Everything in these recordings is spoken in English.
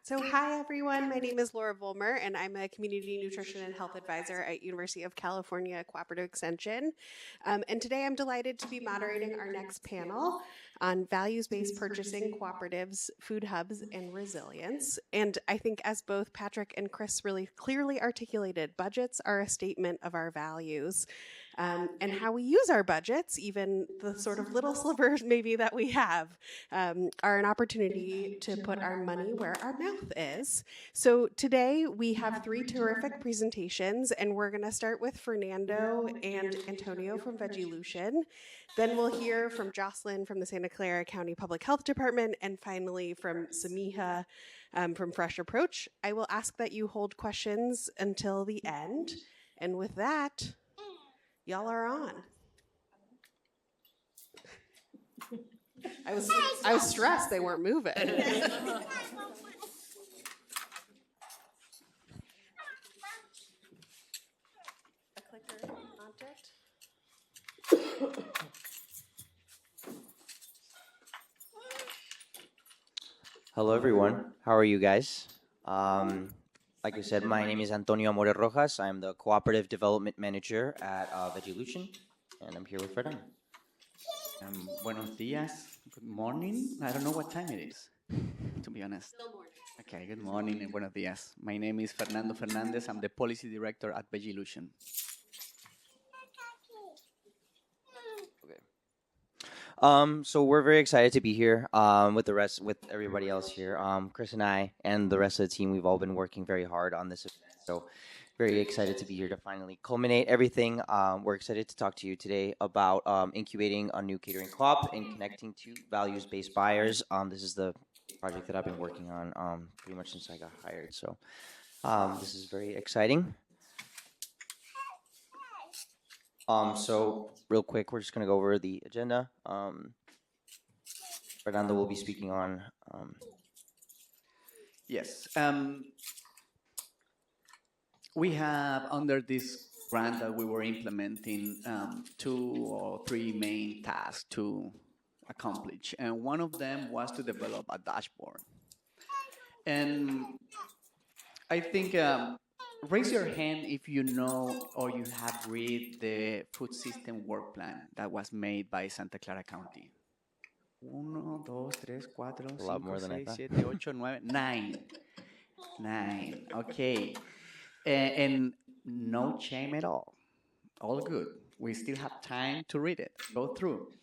So hi everyone, my name is Laura Vollmer and I'm a Community Nutrition and Health Advisor at University of California Cooperative Extension. And today I'm delighted to be moderating our next panel on values-based purchasing, cooperatives, food hubs, and resilience. And I think as both Patrick and Chris really clearly articulated, budgets are a statement of our values. And how we use our budgets, even the sort of little slivers maybe that we have, are an opportunity to put our money where our mouth is. So today we have three terrific presentations, and we're going to start with Fernando and Antonio from Veggielution. Then we'll hear from Jocelyn from the Santa Clara County Public Health Department, and finally from Samiha from Fresh Approach. I will ask that you hold questions until the end. And with that, y'all are on. I was stressed they weren't moving. A clicker object. Hello, everyone. How are you guys? Like I said, my name is Antonio Amore Rojas. I'm the Cooperative Development Manager at Veggielution, and I'm here with Fernando. Buenos dias, good morning. I don't know what time it is, to be honest. Still morning. Okay, good morning and buenos dias. My name is Fernando Fernandez. I'm the Policy Director at Veggielution. So we're very excited to be here with everybody else here. Chris and I and the rest of the team, we've all been working very hard on this event. So very excited to be here to finally culminate everything. We're excited to talk to you today about incubating a new catering co-op and connecting to values-based buyers. This is the project that I've been working on pretty much since I got hired. So this is very exciting. So real quick, we're just going to go over the agenda. Fernando will be speaking on. Yes. We have, under this grant that we were implementing, 2 or 3 main tasks to accomplish. And one of them was to develop a dashboard. And I think, raise your hand if you know or you have read the food system work plan that was made by Santa Clara County. 1, 2, 3, 4, 5, 6, 7, 8, 9, 9. 9. Okay. And no shame at all. All good. We still have time to read it, go through.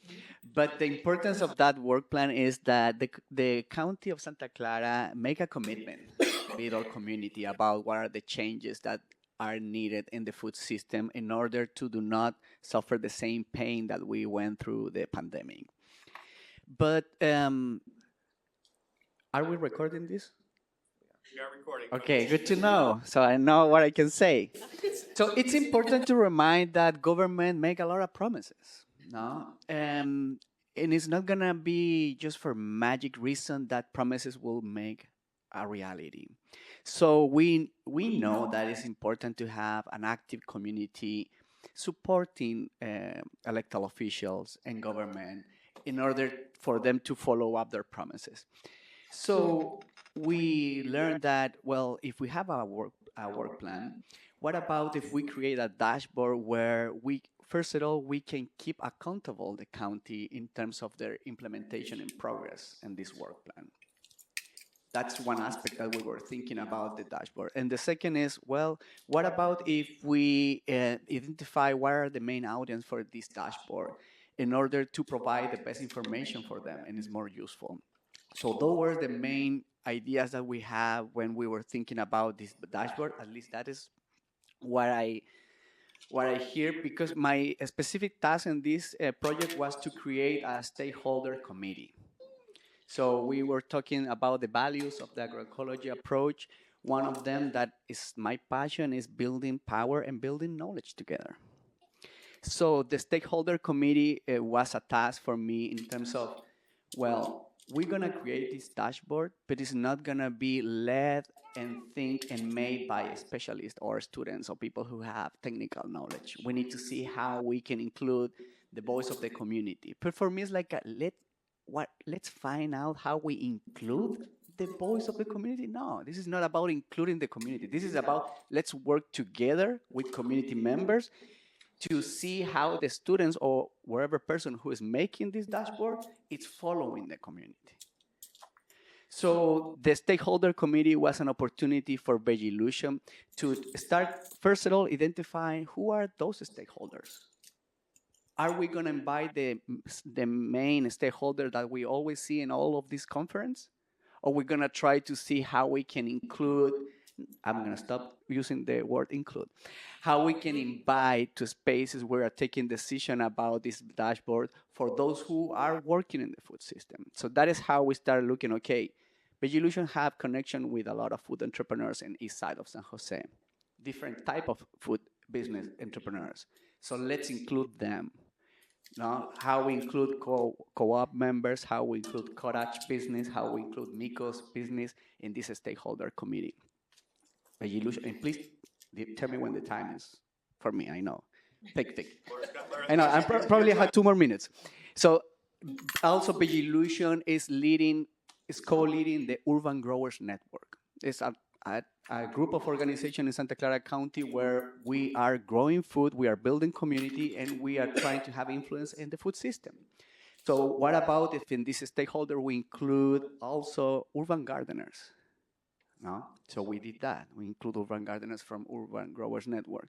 But the importance of that work plan is that the County of Santa Clara make a commitment with our community about what are the changes that are needed in the food system in order to do not suffer the same pain that we went through the pandemic. But are we recording this? We are recording. Okay, good to know. So I know what I can say. So it's important to remind that government make a lot of promises, no? And it's not gonna be just for magic reason that promises will make a reality. So we know that it's important to have an active community supporting elected officials and government in order for them to follow up their promises. So we learned that, well, if we have a work plan, what about if we create a dashboard where first of all, we can keep accountable the county in terms of their implementation and progress in this work plan? That's one aspect that we were thinking about the dashboard. And the second is, well, what about if we identify what are the main audience for this dashboard in order to provide the best information for them and it's more useful? So those were the main ideas that we have when we were thinking about this dashboard. At least that is what I hear, because my specific task in this project was to create a stakeholder committee. So we were talking about the values of the agroecology approach. One of them that is my passion is building power and building knowledge together. So the stakeholder committee was a task for me in terms of, well, we're going to create this dashboard, but it's not going to be led and think and made by specialists or students or people who have technical knowledge. We need to see how we can include the voice of the community. But for me, it's like let's find out how we include the voice of the community? No, this is not about including the community. This is about let's work together with community members to see how the students or wherever person who is making this dashboard is following the community. So the stakeholder committee was an opportunity for Veggielution to start, first of all, identifying who are those stakeholders. Are we going to invite the main stakeholder that we always see in all of these conferences? Or we're going to try to see how we can include, I'm going to stop using the word include, how we can invite to spaces where we are taking decision about this dashboard for those who are working in the food system. So that is how we started looking, okay, Veggielution have connection with a lot of food entrepreneurs in east side of San Jose, different type of food business entrepreneurs. So let's include them. No, how we include co-op members, how we include cottage business, how we include Miko's business in this stakeholder committee. Veggielution, and please tell me when the time is for me. I know, thick. I know. I probably have 2 more minutes. So also Veggielution is co-leading the Urban Growers Network. It's a group of organizations in Santa Clara County where we are growing food, we are building community, and we are trying to have influence in the food system. So what about if in this stakeholder we include also urban gardeners? No? So we did that. We include urban gardeners from Urban Growers Network.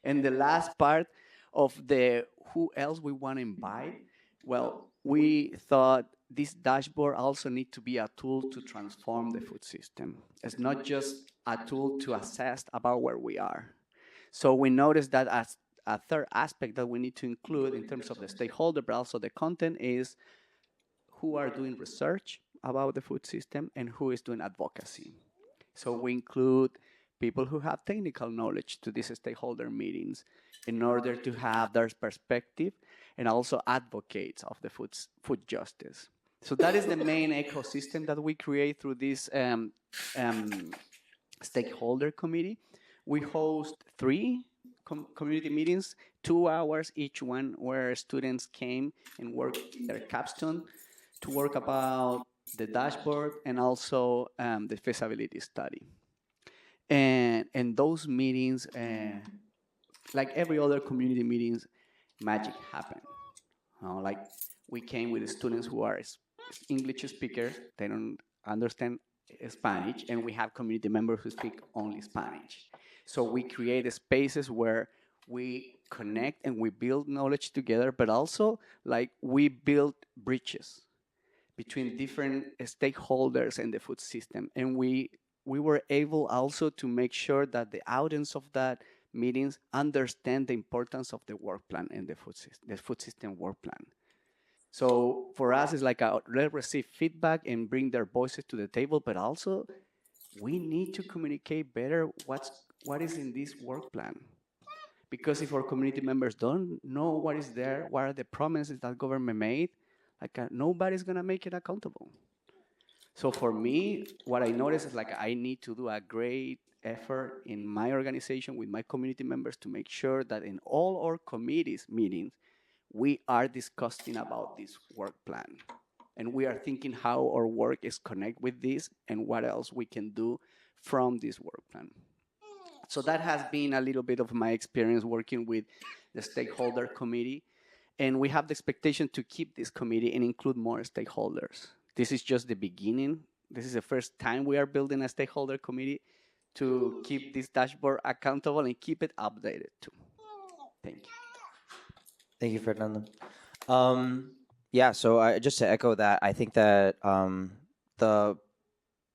And the last part of the who else we want to invite, well, we thought this dashboard also need to be a tool to transform the food system. It's not just a tool to assess about where we are. So we noticed that as a third aspect that we need to include in terms of the stakeholder, but also the content is who are doing research about the food system and who is doing advocacy. So we include people who have technical knowledge to these stakeholder meetings in order to have their perspective and also advocates of the food justice. So that is the main ecosystem that we create through this stakeholder committee. We host 3 community meetings, 2 hours each one, where students came and worked their capstone to work about the dashboard and also the feasibility study. And those meetings, like every other community meetings, magic happened. Like we came with students who are English speakers, they don't understand Spanish, and we have community members who speak only Spanish. So we create spaces where we connect and we build knowledge together, but also like we build bridges between different stakeholders in the food system. And we were able also to make sure that the audience of that meetings understand the importance of the work plan and the food system work plan. So for us, it's like let's receive feedback and bring their voices to the table, but also we need to communicate better what is in this work plan. Because if our community members don't know what is there, what are the promises that government made, nobody's gonna make it accountable. So for me, what I noticed is I need to do a great effort in my organization with my community members to make sure that in all our committees meetings, we are discussing about this work plan. And we are thinking how our work is connect with this and what else we can do from this work plan. So that has been a little bit of my experience working with the stakeholder committee. And we have the expectation to keep this committee and include more stakeholders. This is just the beginning. This is the first time we are building a stakeholder committee to keep this dashboard accountable and keep it updated too. Thank you. Thank you, Fernando. Yeah, so just to echo that, I think that the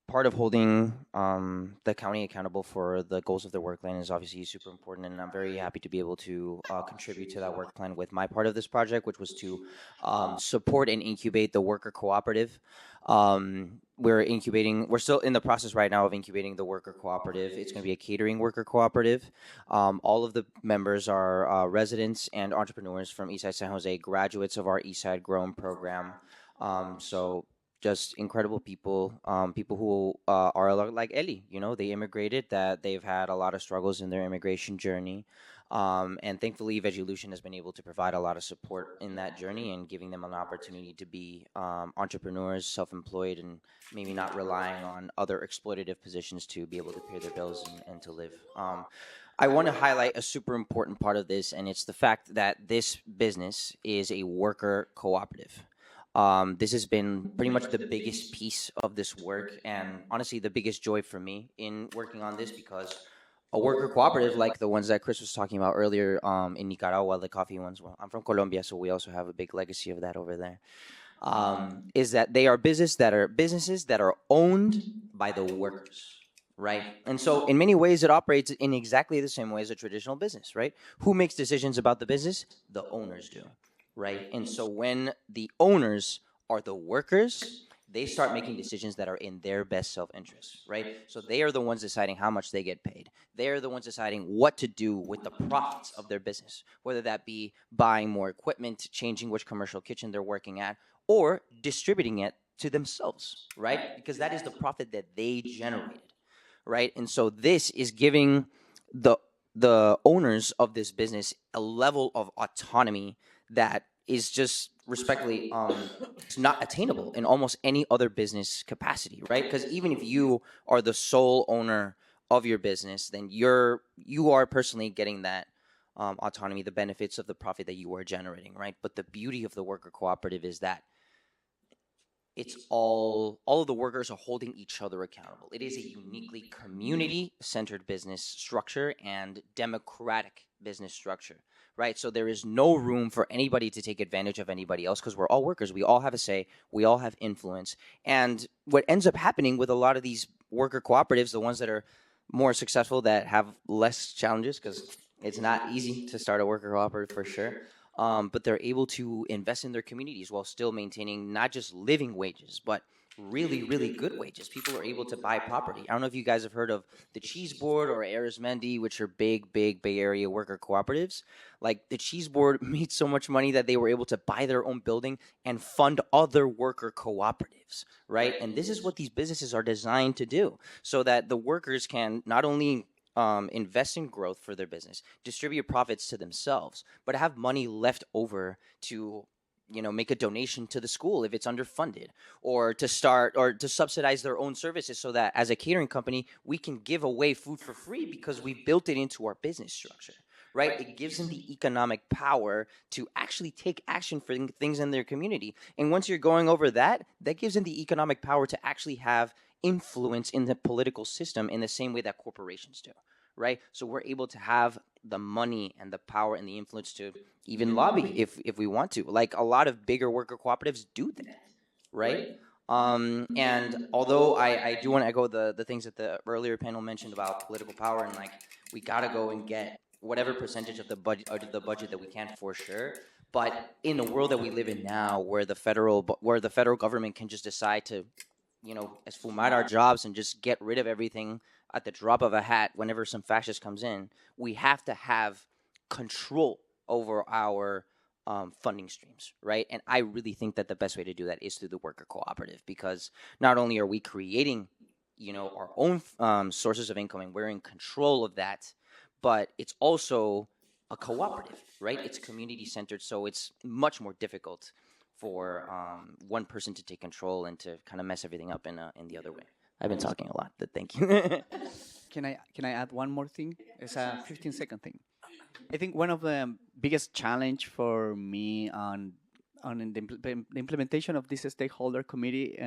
part of holding the county accountable for the goals of their work plan is obviously super important, and I'm very happy to be able to contribute to that work plan with my part of this project, which was to support and incubate the worker cooperative. We're still in the process right now of incubating the worker cooperative. It's going to be a catering worker cooperative. All of the members are residents and entrepreneurs from Eastside San Jose, graduates of our Eastside Grown program. So just incredible people, people who are like Ellie. You know, they immigrated. That they've had a lot of struggles in their immigration journey, and thankfully, Veggielution has been able to provide a lot of support in that journey and giving them an opportunity to be entrepreneurs, self-employed, and maybe not relying on other exploitative positions to be able to pay their bills and to live. I want to highlight a super important part of this, and it's the fact that this business is a worker cooperative. This has been pretty much the biggest piece of this work, and honestly, the biggest joy for me in working on this because a worker cooperative like the ones that Chris was talking about earlier in Nicaragua, the coffee ones. Well, I'm from Colombia, so we also have a big legacy of that over there. Is that they are businesses that are owned by the workers, right? And so, in many ways, it operates in exactly the same way as a traditional business, right? Who makes decisions about the business? The owners do, right? And so, when the owners are the workers, they start making decisions that are in their best self-interest, right? So they are the ones deciding how much they get paid. They are the ones deciding what to do with the profits of their business, whether that be buying more equipment, changing which commercial kitchen they're working at, or distributing it to themselves, right? Because that is the profit that they generated, right? And so this is giving the owners of this business a level of autonomy that is just respectfully it's not attainable in almost any other business capacity, right? Because even if you are the sole owner of your business, then you are personally getting that autonomy, the benefits of the profit that you are generating, right? But the beauty of the worker cooperative is that it's all of the workers are holding each other accountable. It is a uniquely community-centered business structure and democratic business structure, right? So there is no room for anybody to take advantage of anybody else because we're all workers. We all have a say. We all have influence. And what ends up happening with a lot of these worker cooperatives, the ones that are more successful, that have less challenges, because it's not easy to start a worker cooperative for sure, but they're able to invest in their communities while still maintaining not just living wages, but really, really good wages. People are able to buy property. I don't know if you guys have heard of the Cheese Board or Arizmendi, which are big Bay Area worker cooperatives. Like the Cheese Board made so much money that they were able to buy their own building and fund other worker cooperatives, right? And this is what these businesses are designed to do, so that the workers can not only invest in growth for their business, distribute profits to themselves, but have money left over to make a donation to the school if it's underfunded, or to start or to subsidize their own services, so that as a catering company we can give away food for free because we built it into our business structure, right? It gives them the economic power to actually take action for things in their community. And once you're going over that, that gives them the economic power to actually have influence in the political system in the same way that corporations do, right? So we're able to have the money and the power and the influence to even lobby if we want to. Like a lot of bigger worker cooperatives do that, right? And although I do want to echo the things that the earlier panel mentioned about political power, and like we gotta go and get whatever percentage of the budget that we can for sure. But in the world that we live in now, where the federal government can just decide to esfumar our jobs and just get rid of everything at the drop of a hat whenever some fascist comes in, we have to have control over our funding streams, right? And I really think that the best way to do that is through the worker cooperative, because not only are we creating, our own sources of income and we're in control of that, but it's also a cooperative, right? It's community centered, so it's much more difficult for one person to take control and to kind of mess everything up in the other way. I've been talking a lot, but thank you. Can I add one more thing? It's a 15-second thing. I think one of the biggest challenge for me on the implementation of this stakeholder committee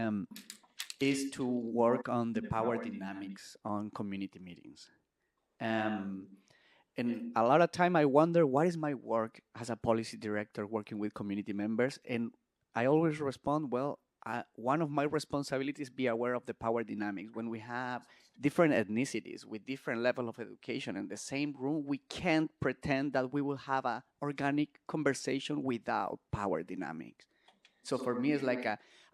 is to work on the power dynamics on community meetings. And a lot of time I wonder what is my work as a policy director working with community members, and I always respond, well, one of my responsibilities is be aware of the power dynamics. When we have different ethnicities with different level of education in the same room, we can't pretend that we will have a organic conversation without power dynamics. So for me, it's like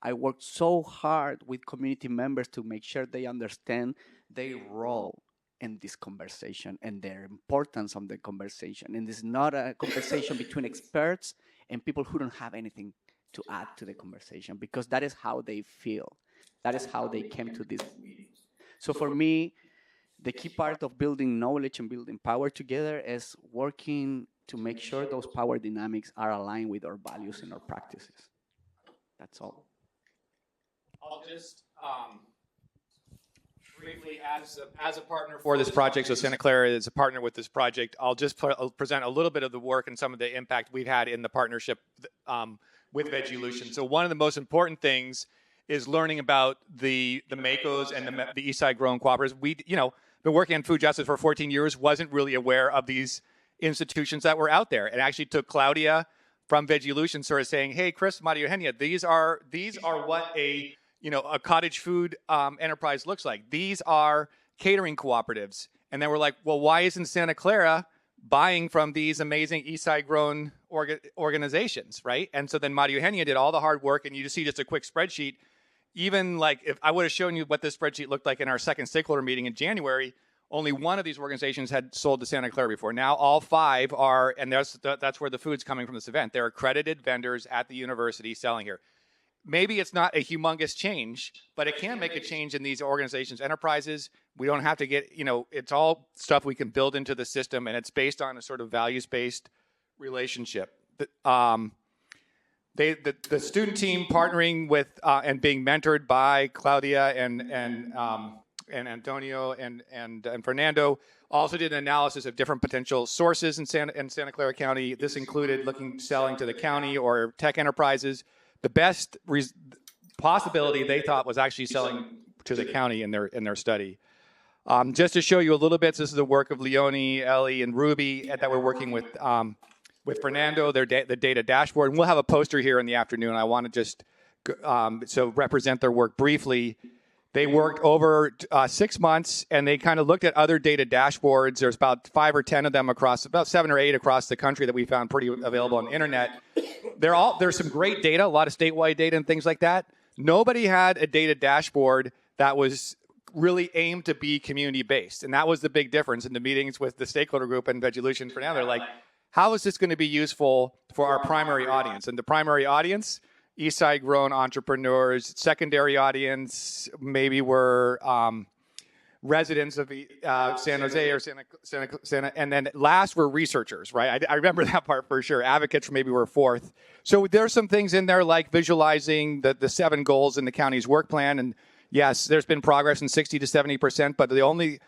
I work so hard with community members to make sure they understand their role in this conversation and their importance on the conversation. And it's not a conversation between experts and people who don't have anything to add to the conversation, because that is how they feel. That is how they came to these meetings. So for me, the key part of building knowledge and building power together is working to make sure those power dynamics are aligned with our values and our practices. That's all. I'll just briefly, as a partner for this project, so Santa Clara is a partner with this project, I'll just present a little bit of the work and some of the impact we've had in the partnership with Veggielution. So one of the most important things is learning about the MACOs and the Eastside Grown Cooperatives. We, been working on food justice for 14 years, wasn't really aware of these institutions that were out there. It actually took Claudia from Veggielution sort of saying, hey, Chris, Maria Eugenia, these are what a cottage food enterprise looks like. These are catering cooperatives. And then we're like, well, why isn't Santa Clara buying from these amazing Eastside Grown organizations, right? And so then Maria Eugenia did all the hard work, and you just see just a quick spreadsheet. Even like if I would have shown you what this spreadsheet looked like in our second stakeholder meeting in January, only one of these organizations had sold to Santa Clara before. Now all 5 are, and that's where the food's coming from this event. They're accredited vendors at the university selling here. Maybe it's not a humongous change, but it can make a change in these organizations' enterprises. We don't have to get, it's all stuff we can build into the system, and it's based on a sort of values-based relationship. The student team partnering with and being mentored by Claudia and Antonio and Fernando also did an analysis of different potential sources in Santa Clara County. This included selling to the county or tech enterprises. The best possibility they thought was actually selling to the county in their study. Just to show you a little bit, this is the work of Leone, Ellie, and Ruby that we're working with Fernando, the data dashboard. And we'll have a poster here in the afternoon. I want to just represent their work briefly. They worked over 6 months, and they kind of looked at other data dashboards. There's about 5 or 10 of them about 7 or 8 across the country that we found pretty available on the internet. There's some great data, a lot of statewide data and things like that. Nobody had a data dashboard that was really aimed to be community-based, and that was the big difference in the meetings with the stakeholder group and Veggielution. For now, they're like, how is this going to be useful for our primary audience? And the primary audience, Eastside Grown entrepreneurs. Secondary audience, maybe were residents of San Jose or Santa, and then last were researchers, right? I remember that part for sure. Advocates maybe were 4th. So there's some things in there like visualizing the 7 goals in the county's work plan. And yes, there's been progress in 60 to 70%, but the only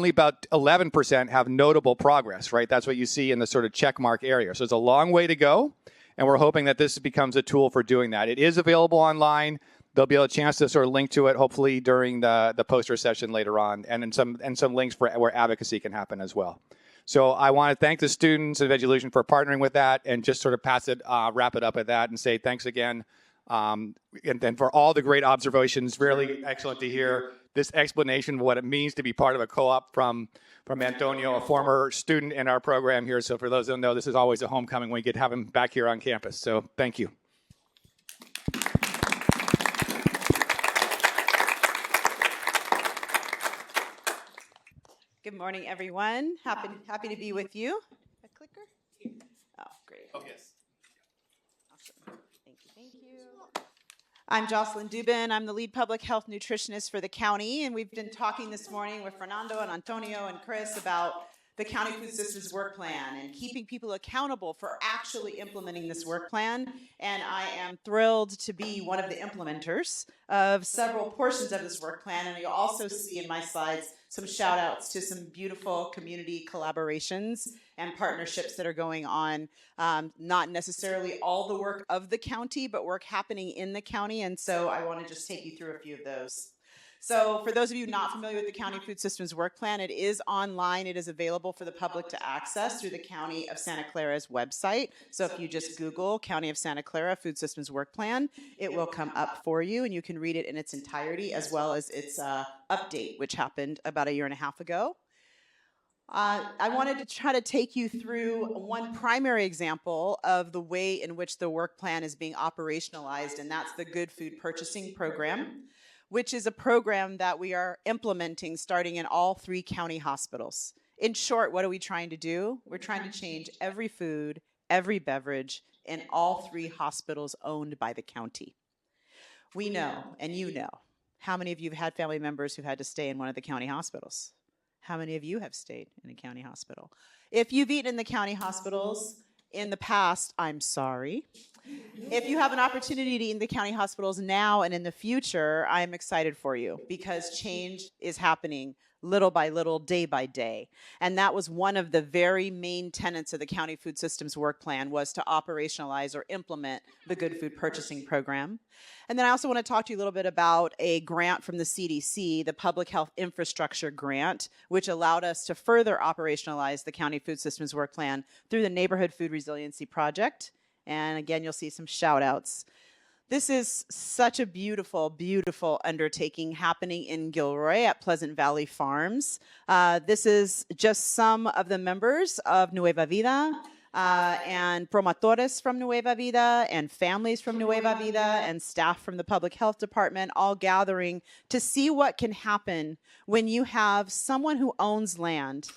about 11% have notable progress, right? That's what you see in the sort of check mark area. So it's a long way to go, and we're hoping that this becomes a tool for doing that. It is available online. There'll be a chance to sort of link to it, hopefully during the poster session later on, and some links for where advocacy can happen as well. So I want to thank the students at Veggielution for partnering with that, and just sort of wrap it up at that, and say thanks again. And then for all the great observations, really excellent to hear this explanation of what it means to be part of a co-op from Antonio, a former student in our program here. So for those who don't know, this is always a homecoming when we get to have him back here on campus. So thank you. Good morning, everyone. Happy to be with you. A clicker? Oh, great. Oh, yes. Awesome. Thank you. I'm Jocelyn Dubin. I'm the lead public health nutritionist for the county, and we've been talking this morning with Fernando and Antonio and Chris about the county food systems work plan and keeping people accountable for actually implementing this work plan. And I am thrilled to be one of the implementers of several portions of this work plan. And you'll also see in my slides some shout outs to some beautiful community collaborations and partnerships that are going on. Not necessarily all the work of the county, but work happening in the county. And so I want to just take you through a few of those. So for those of you not familiar with the County Food Systems Work Plan, it is online. It is available for the public to access through the County of Santa Clara's website. So if you just Google County of Santa Clara Food Systems Work Plan, it will come up for you, and you can read it in its entirety, as well as its update, which happened about 1.5 years ago. I wanted to try to take you through one primary example of the way in which the work plan is being operationalized, and that's the Good Food Purchasing Program, which is a program that we are implementing starting in all 3 county hospitals. In short, what are we trying to do? We're trying to change every food every beverage in all 3 hospitals owned by the county. We know, and you know, how many of you have had family members who had to stay in one of the county hospitals? How many of you have stayed in a county hospital? If you've eaten in the county hospitals in the past, I'm sorry. If you have an opportunity to eat in the county hospitals now and in the future, I'm excited for you because change is happening little by little, day by day. And that was one of the very main tenets of the County Food Systems Work Plan, was to operationalize or implement the Good Food Purchasing Program. And then I also want to talk to you a little bit about a grant from the CDC, the Public Health Infrastructure Grant, which allowed us to further operationalize the County Food Systems Work Plan through the Neighborhood Food Resiliency Project. And again, you'll see some shout outs. This is such a beautiful, beautiful undertaking happening in Gilroy at Pleasant Valley Farms. This is just some of the members of Nueva Vida and promotores from Nueva Vida and families from Nueva Vida and staff from the Public Health Department all gathering to see what can happen when you have someone who owns land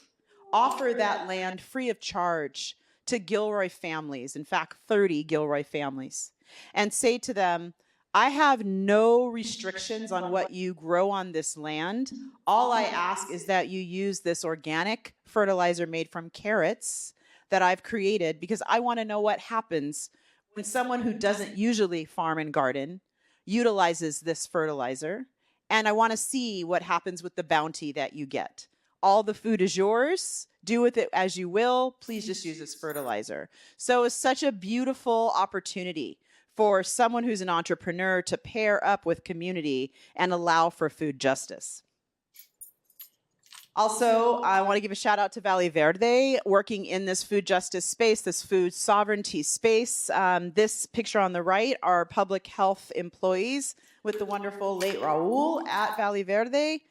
offer that land free of charge to Gilroy families, in fact, 30 Gilroy families, and say to them, I have no restrictions on what you grow on this land. All I ask is that you use this organic fertilizer made from carrots that I've created, because I want to know what happens when someone who doesn't usually farm and garden utilizes this fertilizer. And I want to see what happens with the bounty that you get. All the food is yours. Do with it as you will. Please just use this fertilizer. So it's such a beautiful opportunity for someone who's an entrepreneur to pair up with community and allow for food justice. Also, I want to give a shout out to Valley Verde, working in this food justice space, this food sovereignty space. This picture on the right are public health employees with the wonderful late Raul at Valley Verde.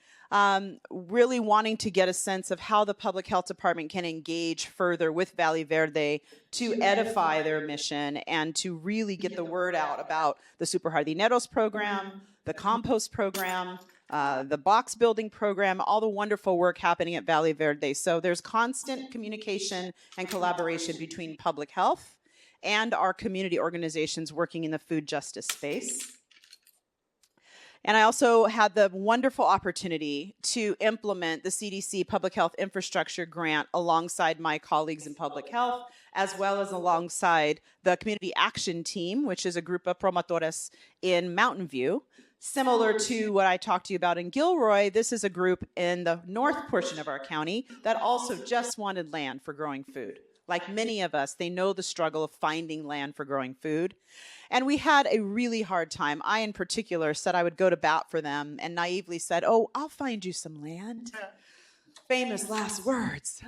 Really wanting to get a sense of how the public health department can engage further with Valley Verde to edify their mission and to really get the word out about the Super Jardineros program, the compost program, the box building program, all the wonderful work happening at Valley Verde. So there's constant communication and collaboration between public health and our community organizations working in the food justice space. And I also had the wonderful opportunity to implement the CDC Public Health Infrastructure Grant alongside my colleagues in public health, as well as alongside the Community Action Team, which is a group of promotores in Mountain View. Similar to what I talked to you about in Gilroy, this is a group in the north portion of our county that also just wanted land for growing food. Like many of us, they know the struggle of finding land for growing food. And we had a really hard time. I, in particular, said I would go to bat for them and naively said, oh, I'll find you some land. Famous last words.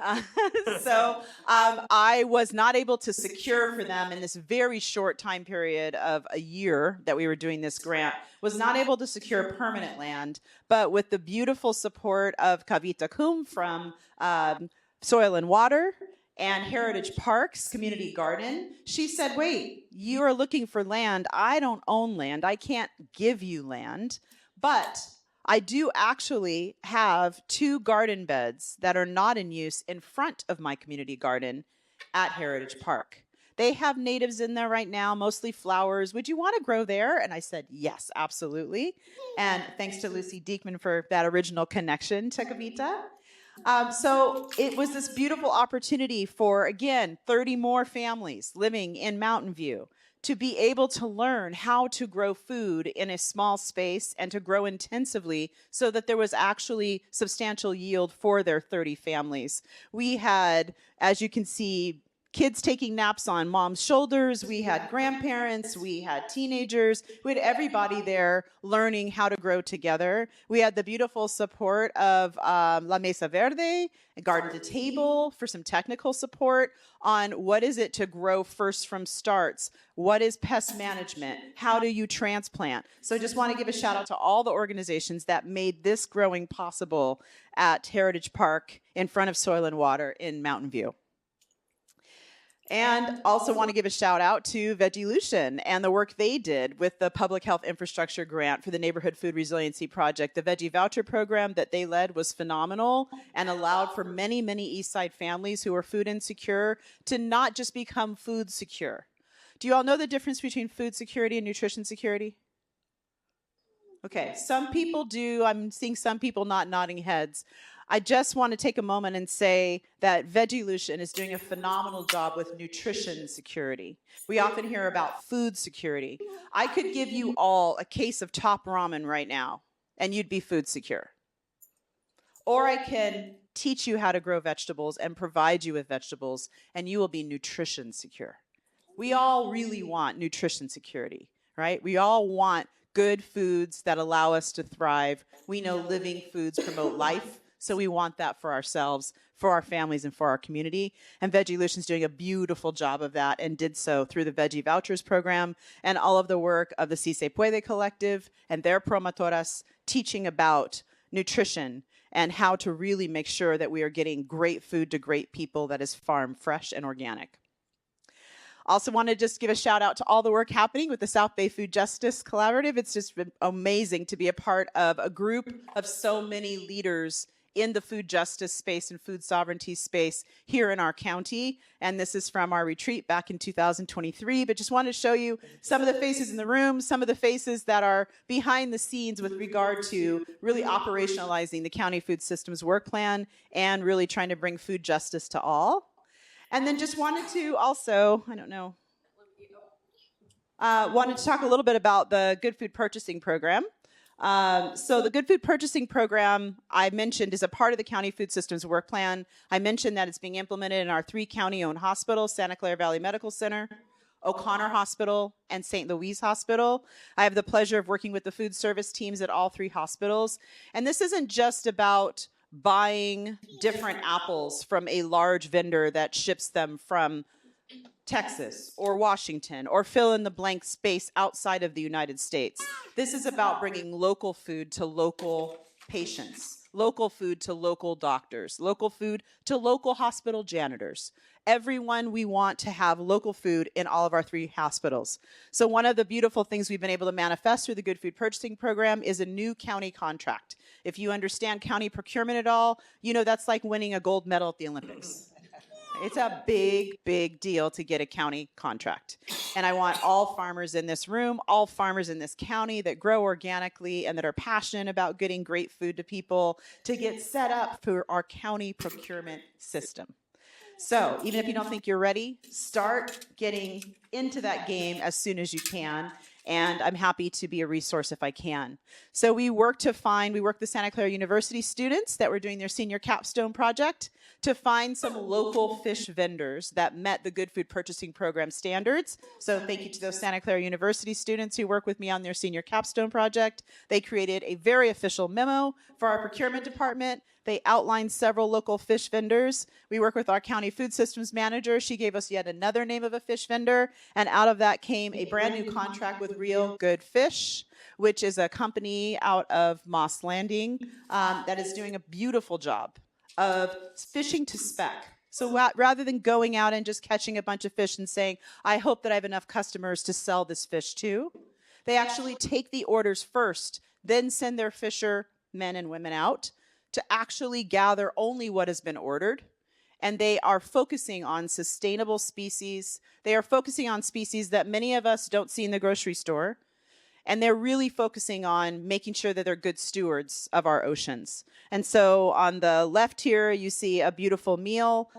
So I was not able to secure for them in this very short time period of a year that we were doing this grant, was not able to secure permanent land, but with the beautiful support of Kavita Kum from Soil and Water and Heritage Parks Community Garden, she said, wait, you are looking for land. I don't own land. I can't give you land, but I do actually have 2 garden beds that are not in use in front of my community garden at Heritage Park. They have natives in there right now, mostly flowers. Would you want to grow there? And I said, yes, absolutely. And thanks to Lucy Diekman for that original connection to Kavita. So it was this beautiful opportunity for, again, 30 more families living in Mountain View to be able to learn how to grow food in a small space and to grow intensively so that there was actually substantial yield for their 30 families. We had, as you can see, kids taking naps on mom's shoulders. We had grandparents. We had teenagers. We had everybody there learning how to grow together. We had the beautiful support of La Mesa Verde, Garden to Table for some technical support on what is it to grow first from starts? What is pest management? How do you transplant? So I just want to give a shout out to all the organizations that made this growing possible at Heritage Park in front of Soil and Water in Mountain View. And also want to give a shout out to Veggielution and the work they did with the Public Health Infrastructure Grant for the Neighborhood Food Resiliency Project. The Veggie Voucher program that they led was phenomenal and allowed for many, many East Side families who are food insecure to not just become food secure. Do you all know the difference between food security and nutrition security? Okay, some people do. I'm seeing some people not nodding heads. I just want to take a moment and say that Veggielution is doing a phenomenal job with nutrition security. We often hear about food security. I could give you all a case of top ramen right now, and you'd be food secure. Or I can teach you how to grow vegetables and provide you with vegetables, and you will be nutrition secure. We all really want nutrition security, right? We all want good foods that allow us to thrive. We know living foods promote life. So we want that for ourselves, for our families, and for our community. And Veggielution is doing a beautiful job of that and did so through the Veggie Vouchers program and all of the work of the Si Se Puede Collective and their promotoras teaching about nutrition and how to really make sure that we are getting great food to great people that is farm fresh and organic. Also want to just give a shout out to all the work happening with the South Bay Food Justice Collaborative. It's just been amazing to be a part of a group of so many leaders in the food justice space and food sovereignty space here in our county. And this is from our retreat back in 2023. But just wanted to show you some of the faces in the room, some of the faces that are behind the scenes with regard to really operationalizing the county food systems work plan and really trying to bring food justice to all. And then just wanted to also, wanted to talk a little bit about the Good Food Purchasing Program. So the Good Food Purchasing Program I mentioned is a part of the County Food Systems Work Plan. I mentioned that it's being implemented in our 3 county-owned hospitals, Santa Clara Valley Medical Center, O'Connor Hospital, and St. Louis Hospital. I have the pleasure of working with the food service teams at all 3 hospitals. And this isn't just about buying different apples from a large vendor that ships them from Texas or Washington or fill in the blank space outside of the United States. This is about bringing local food to local patients, local food to local doctors, local food to local hospital janitors. Everyone, we want to have local food in all of our 3 hospitals. So one of the beautiful things we've been able to manifest through the Good Food Purchasing Program is a new county contract. If you understand county procurement at all, you know that's like winning a gold medal at the Olympics. It's a big, big deal to get a county contract. And I want all farmers in this room, all farmers in this county that grow organically and that are passionate about getting great food to people to get set up for our county procurement system. So even if you don't think you're ready, start getting into that game as soon as you can. And I'm happy to be a resource if I can. So we work the Santa Clara University students that were doing their senior capstone project to find some local fish vendors that met the Good Food Purchasing Program standards. So thank you to those Santa Clara University students who work with me on their senior capstone project. They created a very official memo for our procurement department. They outlined several local fish vendors. We work with our county food systems manager. She gave us yet another name of a fish vendor. And out of that came a brand new contract with Real Good Fish, which is a company out of Moss Landing that is doing a beautiful job of fishing to spec. So rather than going out and just catching a bunch of fish and saying, I hope that I have enough customers to sell this fish to, they actually take the orders first, then send their fisher men and women out to actually gather only what has been ordered. And they are focusing on sustainable species. They are focusing on species that many of us don't see in the grocery store. And they're really focusing on making sure that they're good stewards of our oceans. And so on the left here, you see a beautiful meal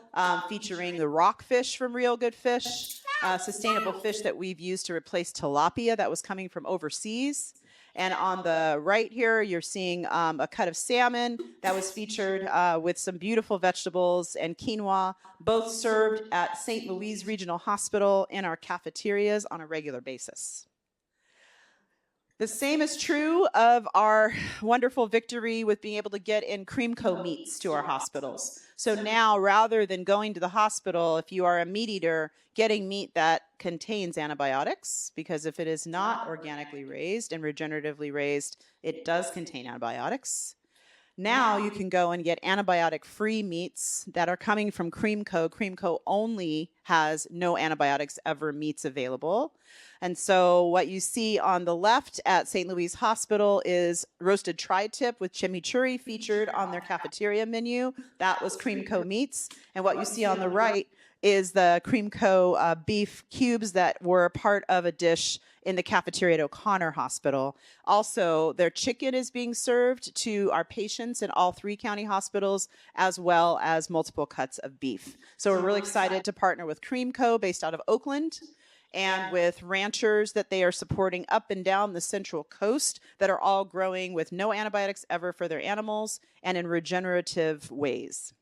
featuring the rockfish from Real Good Fish, sustainable fish that we've used to replace tilapia that was coming from overseas. And on the right here, you're seeing a cut of salmon that was featured with some beautiful vegetables and quinoa, both served at St. Louis Regional Hospital in our cafeterias on a regular basis. The same is true of our wonderful victory with being able to get in Creamco meats to our hospitals. So now, rather than going to the hospital, if you are a meat eater, getting meat that contains antibiotics, because if it is not organically raised and regeneratively raised, it does contain antibiotics. Now you can go and get antibiotic-free meats that are coming from Creamco. Creamco only has no antibiotics ever meats available. And so what you see on the left at St. Louis Hospital is roasted tri-tip with chimichurri featured on their cafeteria menu. That was Cream Co. Meats. And what you see on the right is the Cream Co. Beef cubes that were part of a dish in the cafeteria at O'Connor Hospital. Also, their chicken is being served to our patients in all 3 county hospitals, as well as multiple cuts of beef. So we're really excited to partner with Cream Co. based out of Oakland, and with ranchers that they are supporting up and down the Central Coast that are all growing with no antibiotics ever for their animals and in regenerative ways.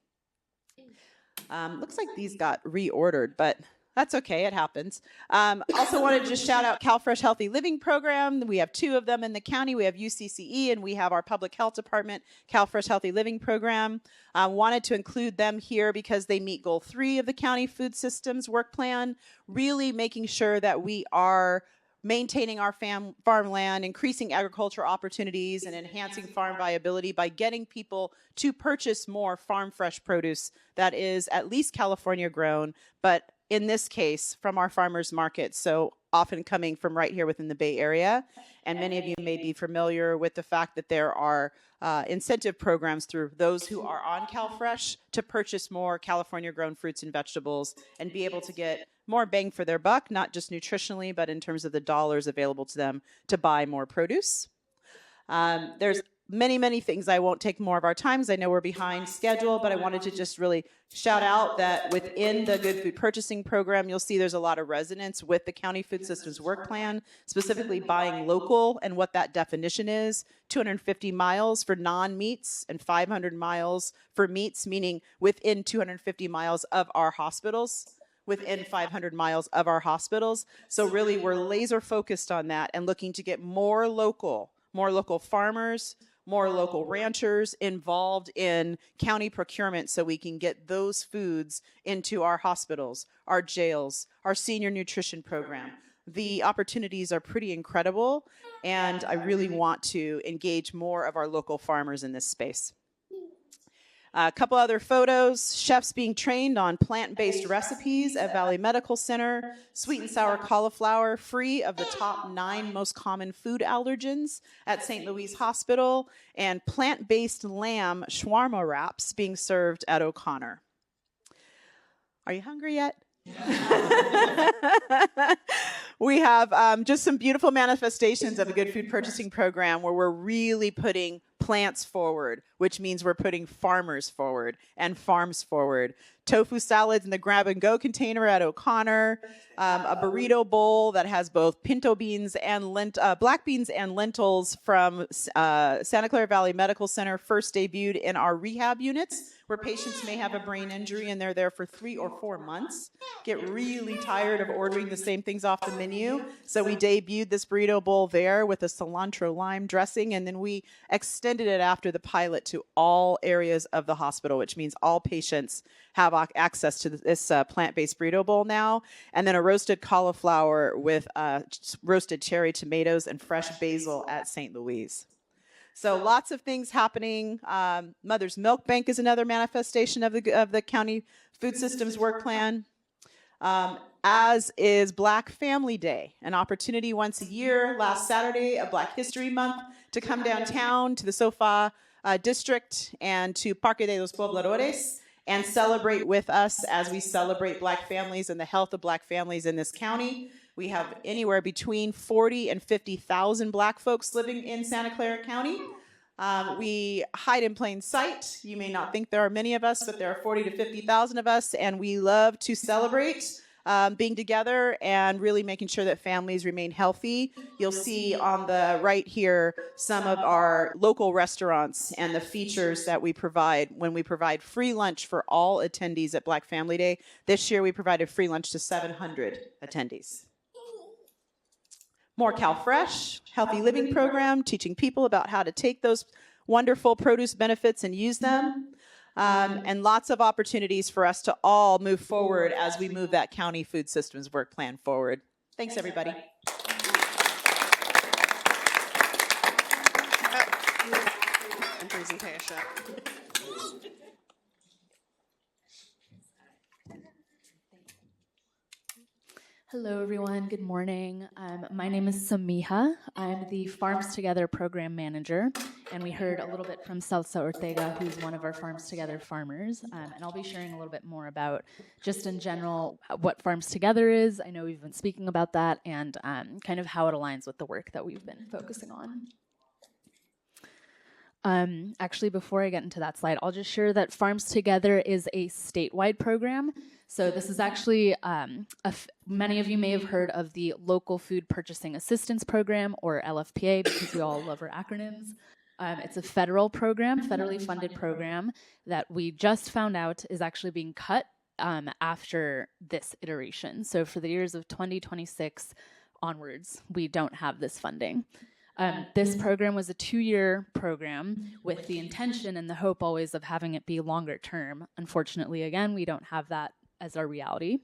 Looks like these got reordered, but that's okay, it happens. Also wanted to just shout out CalFresh Healthy Living Program. We have 2 of them in the county. We have UCCE and we have our Public Health Department CalFresh Healthy Living Program. Wanted to include them here because they meet Goal 3 of the County Food Systems Work Plan, really making sure that we are maintaining our farmland, increasing agricultural opportunities, and enhancing farm viability by getting people to purchase more farm fresh produce that is at least California grown, but in this case, from our farmers markets, so often coming from right here within the Bay Area. And many of you may be familiar with the fact that there are incentive programs through those who are on CalFresh to purchase more California-grown fruits and vegetables and be able to get more bang for their buck, not just nutritionally, but in terms of the dollars available to them to buy more produce. There's many things. I won't take more of our time because I know we're behind schedule, but I wanted to just really shout out that within the Good Food Purchasing Program, you'll see there's a lot of resonance with the County Food Systems Work Plan, specifically buying local and what that definition is. 250 miles for non-meats and 500 miles for meats, meaning within 250 miles of our hospitals. Within 500 miles of our hospitals. So really we're laser focused on that and looking to get more local farmers, more local ranchers involved in county procurement so we can get those foods into our hospitals, our jails, our senior nutrition program. The opportunities are pretty incredible, and I really want to engage more of our local farmers in this space. A couple other photos, chefs being trained on plant-based recipes at Valley Medical Center, sweet and sour cauliflower free of the top 9 most common food allergens at St. Louis Hospital, and plant-based lamb shawarma wraps being served at O'Connor. Are you hungry yet? We have just some beautiful manifestations of a Good Food Purchasing Program where we're really putting plants forward, which means we're putting farmers forward and farms forward. Tofu salads in the grab-and-go container at O'Connor, a burrito bowl that has both pinto beans and black beans and lentils from Santa Clara Valley Medical Center, first debuted in our rehab units, where patients may have a brain injury and they're there for 3 or 4 months, get really tired of ordering the same things off the menu. So we debuted this burrito bowl there with a cilantro lime dressing, and then we extended it after the pilot to all areas of the hospital, which means all patients have access to this plant-based burrito bowl now, and then a roasted cauliflower with roasted cherry tomatoes and fresh basil at St. Louis. So lots of things happening. Mother's Milk Bank is another manifestation of the County Food Systems Work Plan, as is Black Family Day, an opportunity once a year, last Saturday of Black History Month, to come downtown to the SoFa district and to Parque de los Pobladores and celebrate with us as we celebrate Black families and the health of Black families in this county. We have anywhere between 40 and 50,000 Black folks living in Santa Clara County. We hide in plain sight. You may not think there are many of us, but there are 40 to 50,000 of us, and we love to celebrate being together and really making sure that families remain healthy. You'll see on the right here some of our local restaurants and the features that we provide when we provide free lunch for all attendees at Black Family Day. This year we provided free lunch to 700 attendees. More CalFresh, Healthy Living Program, teaching people about how to take those wonderful produce benefits and use them. And lots of opportunities for us to all move forward as we move that County Food Systems Work Plan forward. Thanks, everybody. And presentation. Hello, everyone. Good morning. My name is Samiha. I'm the Farms Together program manager, and we heard a little bit from Salsa Ortega, who's one of our Farms Together farmers, and I'll be sharing a little bit more about, just in general, what Farms Together is. I know we've been speaking about that, and kind of how it aligns with the work that we've been focusing on. Actually, before I get into that slide, I'll just share that Farms Together is a statewide program. So this is actually, many of you may have heard of the Local Food Purchasing Assistance Program, or LFPA, because we all love our acronyms. It's a federal program, federally funded program, that we just found out is actually being cut after this iteration. So for the years of 2026 onwards, we don't have this funding. This program was a 2-year program with the intention and the hope always of having it be longer term. Unfortunately, again, we don't have that as our reality.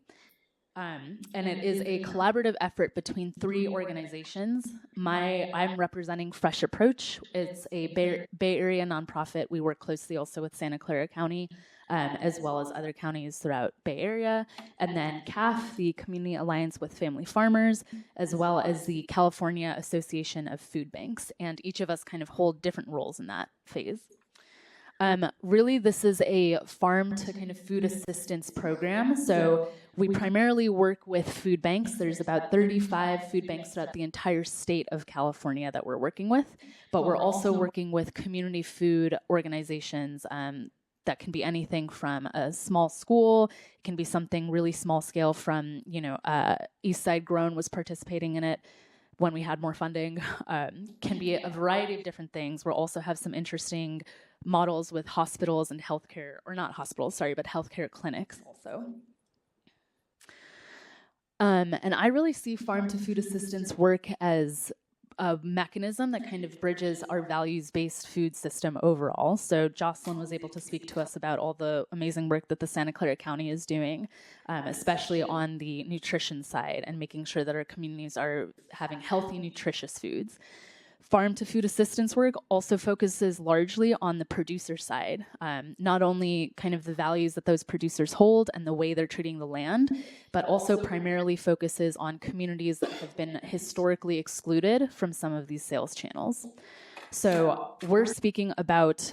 And it is a collaborative effort between 3 organizations. I'm representing Fresh Approach. It's a Bay Area nonprofit. We work closely also with Santa Clara County, as well as other counties throughout Bay Area. And then CAF, the Community Alliance with Family Farmers, as well as the California Association of Food Banks. And each of us kind of hold different roles in that phase. Really, this is a farm to kind of food assistance program. So we primarily work with food banks. There's about 35 food banks throughout the entire state of California that we're working with. But we're also working with community food organizations that can be anything from a small school. It can be something really small scale from, East Side Grown was participating in it when we had more funding. Can be a variety of different things. We'll also have some interesting models with hospitals and healthcare, or not hospitals, sorry, but healthcare clinics also. And I really see farm to food assistance work as a mechanism that kind of bridges our values-based food system overall. So Jocelyn was able to speak to us about all the amazing work that the Santa Clara County is doing, especially on the nutrition side and making sure that our communities are having healthy, nutritious foods. Farm to food assistance work also focuses largely on the producer side, not only kind of the values that those producers hold and the way they're treating the land, but also primarily focuses on communities that have been historically excluded from some of these sales channels. So we're speaking about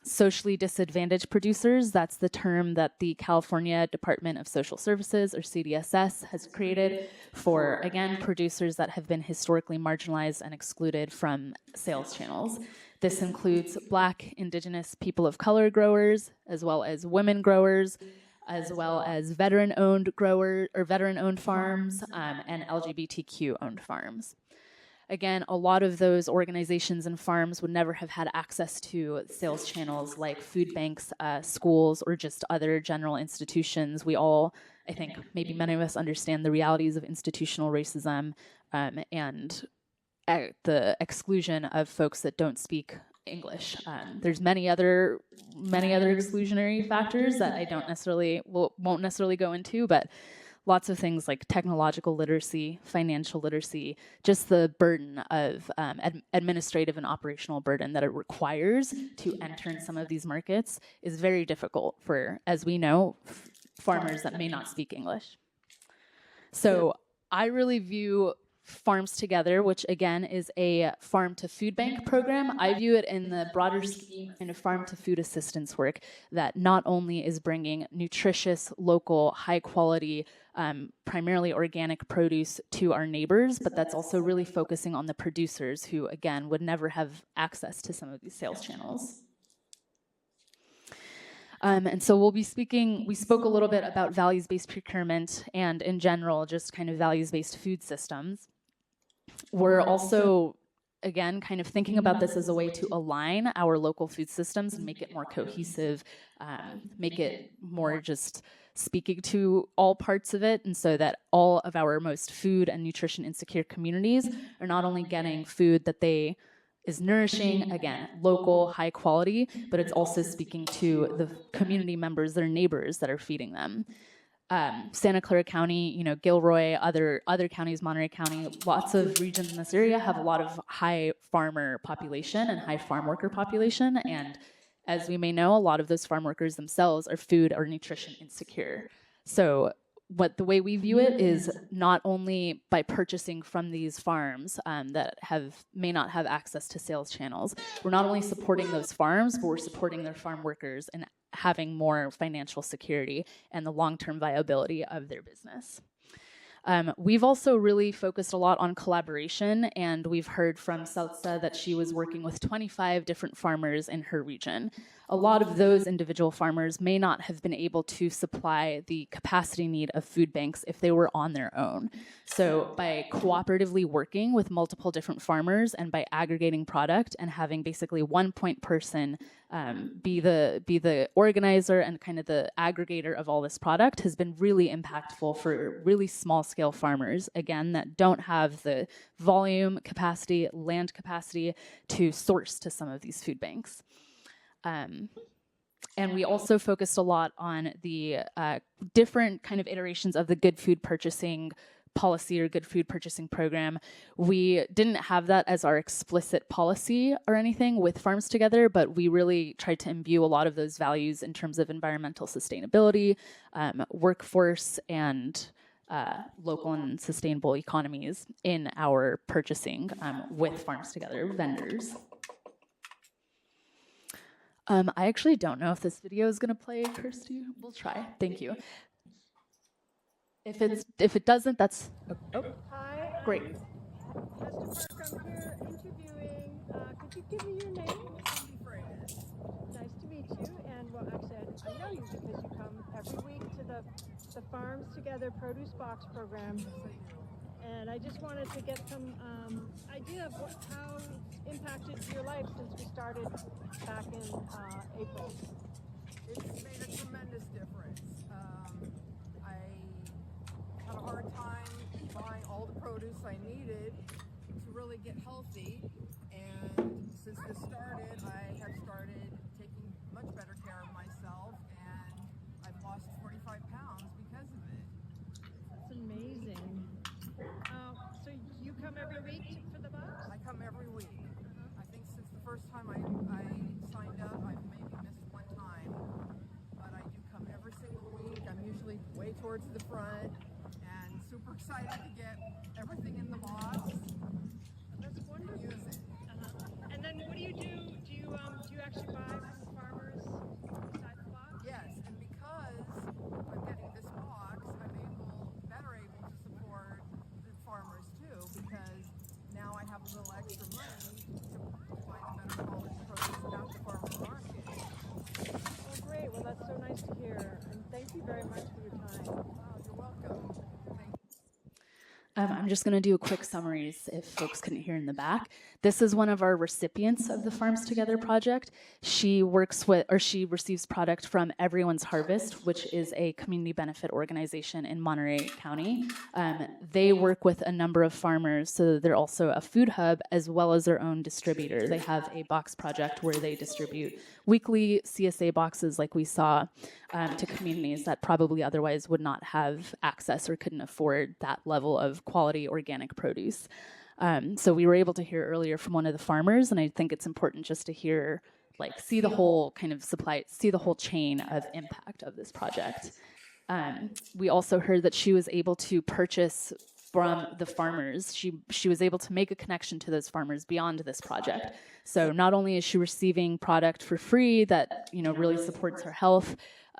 socially disadvantaged producers. That's the term that the California Department of Social Services, or CDSS, has created for, again, producers that have been historically marginalized and excluded from sales channels. This includes Black, Indigenous, people of color growers, as well as women growers, as well as veteran-owned growers or veteran-owned farms, and LGBTQ-owned farms. Again, a lot of those organizations and farms would never have had access to sales channels like food banks, schools, or just other general institutions. We all, I think, maybe many of us understand the realities of institutional racism and the exclusion of folks that don't speak English. There's many other exclusionary factors that I won't necessarily go into, but lots of things like technological literacy, financial literacy, just the burden of administrative and operational burden that it requires to enter in some of these markets is very difficult for, as we know, farmers that may not speak English. So I really view Farms Together, which again is a farm to food bank program. I view it in the broader scheme kind of farm to food assistance work that not only is bringing nutritious, local, high quality, primarily organic produce to our neighbors, but that's also really focusing on the producers who, again, would never have access to some of these sales channels. And so we spoke a little bit about values-based procurement and in general, just kind of values-based food systems. We're also, again, kind of thinking about this as a way to align our local food systems and make it more cohesive, make it more just speaking to all parts of it, and so that all of our most food and nutrition insecure communities are not only getting food that is nourishing, again, local, high quality, but it's also speaking to the community members, their neighbors that are feeding them. Santa Clara County, Gilroy, other counties, Monterey County, lots of regions in this area have a lot of high farmer population and high farm worker population. And as we may know, a lot of those farm workers themselves are food or nutrition insecure. So what the way we view it is not only by purchasing from these farms that may not have access to sales channels, we're not only supporting those farms, but we're supporting their farm workers and having more financial security and the long-term viability of their business. We've also really focused a lot on collaboration, and we've heard from Salsa that she was working with 25 different farmers in her region. A lot of those individual farmers may not have been able to supply the capacity need of food banks if they were on their own. So by cooperatively working with multiple different farmers and by aggregating product and having basically one point person be the organizer and kind of the aggregator of all this product has been really impactful for really small scale farmers, again, that don't have the volume capacity, land capacity to source to some of these food banks. And we also focused a lot on the different kind of iterations of the good food purchasing policy or good food purchasing program. We didn't have that as our explicit policy or anything with Farms Together, but we really tried to imbue a lot of those values in terms of environmental sustainability, workforce, and local and sustainable economies in our purchasing with Farms Together vendors. I actually don't know if this video is going to play, Kirsty. We'll try. Thank you. If it doesn't, that's Hi. great. Mr. Park, I'm here interviewing. Could you give me your name? Nice to meet you. And well, actually, I know you because you come every week to the Farms Together Produce Box program. And I just wanted to get some idea of how it's impacted your life since we started back in April. It's made a tremendous difference. I had a hard time buying all the produce I needed to really get healthy, and since this started, I have started taking much better care of myself, and I've lost 45 pounds because of it. That's amazing. So you come every week for the box? I come every week. I think since the first time I signed up, I've maybe missed one time, but I do come every single week. I'm usually way towards the front and super excited to get everything in the box. That's wonderful. Use it. And then what do you do? Do you actually buy from the farmers inside the box? Yes, and because I'm getting this box, I'm better able to support the farmers too, because now I have a little extra money to find a better quality produce at the farmer's market. Oh, great. Well, that's so nice to hear. And thank you very much for your time. Oh, you're welcome. Thank you. I'm just going to do a quick summary if folks couldn't hear in the back. This is one of our recipients of the Farms Together project. She receives product from Everyone's Harvest, which is a community benefit organization in Monterey County. They work with a number of farmers, so they're also a food hub as well as their own distributor. They have a box project where they distribute weekly CSA boxes like we saw to communities that probably otherwise would not have access or couldn't afford that level of quality organic produce. So we were able to hear earlier from one of the farmers, and I think it's important just to hear, see the whole kind of see the whole chain of impact of this project. We also heard that she was able to purchase from the farmers. She was able to make a connection to those farmers beyond this project. So not only is she receiving product for free that really supports her health,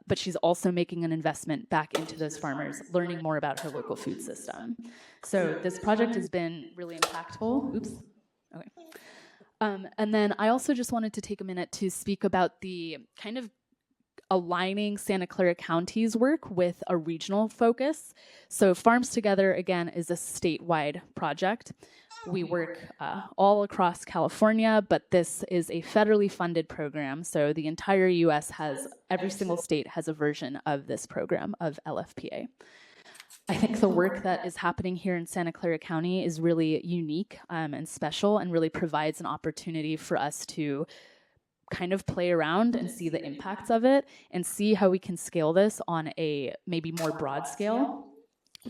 but she's also making an investment back into those farmers, learning more about her local food system. So this project has been really impactful. Oops. Okay. And then I also just wanted to take a minute to speak about the kind of aligning Santa Clara County's work with a regional focus. So Farms Together, again, is a statewide project. We work all across California, but this is a federally funded program. So the entire US every single state has a version of this program of LFPA. I think the work that is happening here in Santa Clara County is really unique and special, and really provides an opportunity for us to kind of play around and see the impacts of it and see how we can scale this on a maybe more broad scale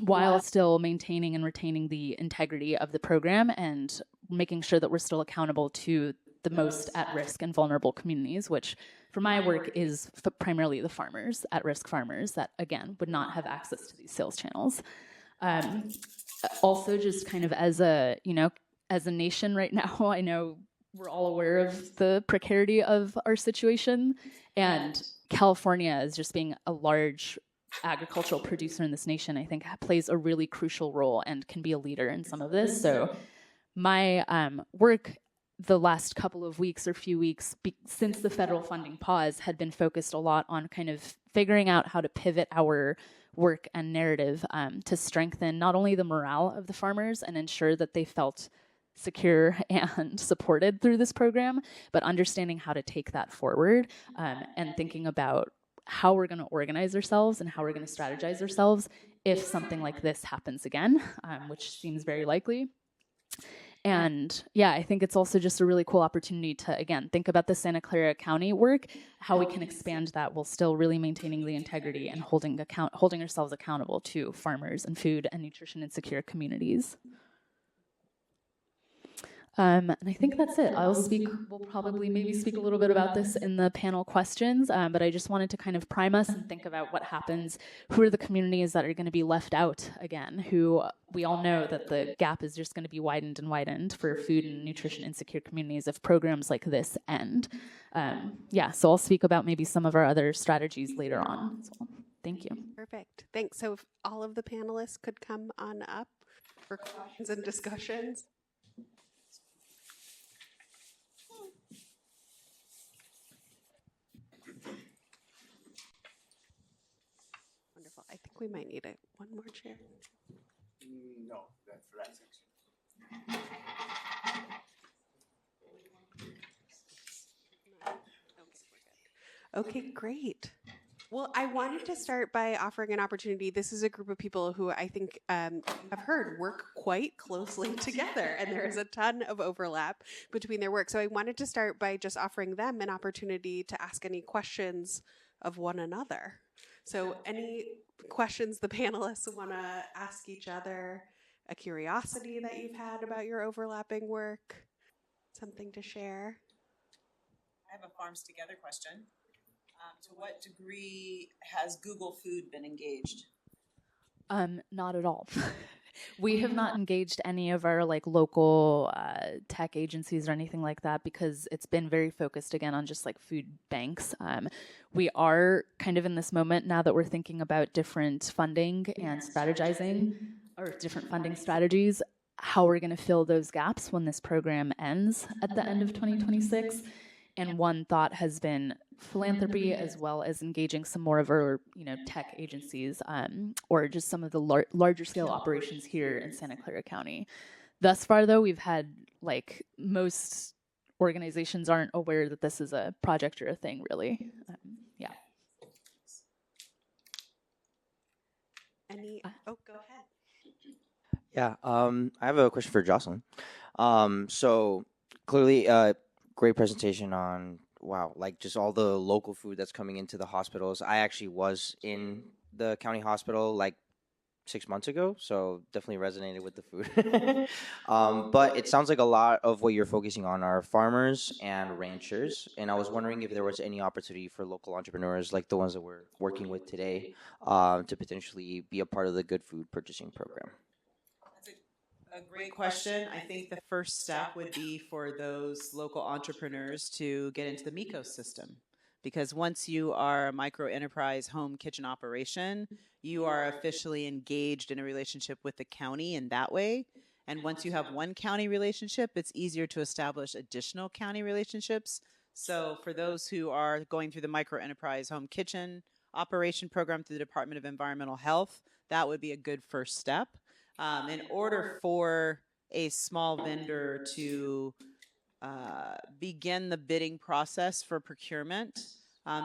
while still maintaining and retaining the integrity of the program and making sure that we're still accountable to the most at risk and vulnerable communities, which for my work is primarily the farmers, at-risk farmers that, again, would not have access to these sales channels. Also, just kind of as a nation right now, I know we're all aware of the precarity of our situation, and California, as just being a large agricultural producer in this nation, I think plays a really crucial role and can be a leader in some of this. So my work the last couple of weeks or few weeks since the federal funding pause had been focused a lot on kind of figuring out how to pivot our work and narrative to strengthen not only the morale of the farmers and ensure that they felt secure and supported through this program, but understanding how to take that forward and thinking about how we're going to organize ourselves and how we're going to strategize ourselves if something like this happens again, which seems very likely. And yeah, I think it's also just a really cool opportunity to, again, think about the Santa Clara County work, how we can expand that while still really maintaining the integrity and holding ourselves accountable to farmers and food and nutrition insecure communities. And I think that's it. We'll probably maybe speak a little bit about this in the panel questions, but I just wanted to kind of prime us and think about what happens, who are the communities that are going to be left out again, who we all know that the gap is just going to be widened and widened for food and nutrition insecure communities if programs like this end. So I'll speak about maybe some of our other strategies later on as well. Thank you. Perfect. Thanks. So if all of the panelists could come on up for questions and discussions. Wonderful. I think we might need one more chair. No, that's the right section. Okay, great. Well, I wanted to start by offering an opportunity. This is a group of people who I think I've heard work quite closely together, and there is a ton of overlap between their work. So I wanted to start by just offering them an opportunity to ask any questions of one another. So any questions the panelists want to ask each other, a curiosity that you've had about your overlapping work, something to share? I have a Farms Together question. To what degree has Google Food been engaged? Not at all. We have not engaged any of our local tech agencies or anything like that because it's been very focused again on just food banks. We are kind of in this moment now that we're thinking about different funding and strategizing or different funding strategies, how we're going to fill those gaps when this program ends at the end of 2026. And one thought has been philanthropy as well as engaging some more of our tech agencies or just some of the larger scale operations here in Santa Clara County. Thus far, though, we've had most organizations aren't aware that this is a project or a thing, really. Go ahead. Yeah, I have a question for Jocelyn. So clearly, great presentation on, wow, just all the local food that's coming into the hospitals. I actually was in the county hospital 6 months ago, so definitely resonated with the food. But it sounds like a lot of what you're focusing on are farmers and ranchers, and I was wondering if there was any opportunity for local entrepreneurs like the ones that we're working with today to potentially be a part of the Good Food Purchasing Program. A great question. I think the first step would be for those local entrepreneurs to get into the MECO system. Because once you are a micro enterprise home kitchen operation, you are officially engaged in a relationship with the county in that way. And once you have one county relationship, it's easier to establish additional county relationships. So for those who are going through the micro enterprise home kitchen operation program through the Department of Environmental Health, that would be a good first step. In order for a small vendor to begin the bidding process for procurement,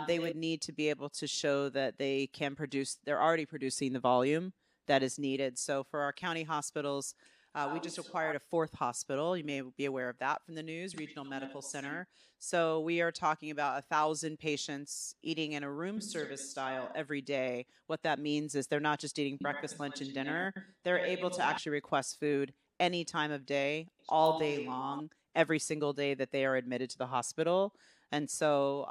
they would need to be able to show that they can produce, they're already producing the volume that is needed. So for our county hospitals, we just acquired a fourth hospital. You may be aware of that from the news, Regional Medical Center. So we are talking about 1,000 patients eating in a room service style every day. What that means is they're not just eating breakfast, lunch, and dinner. They're able to actually request food any time of day, all day long, every single day that they are admitted to the hospital. And so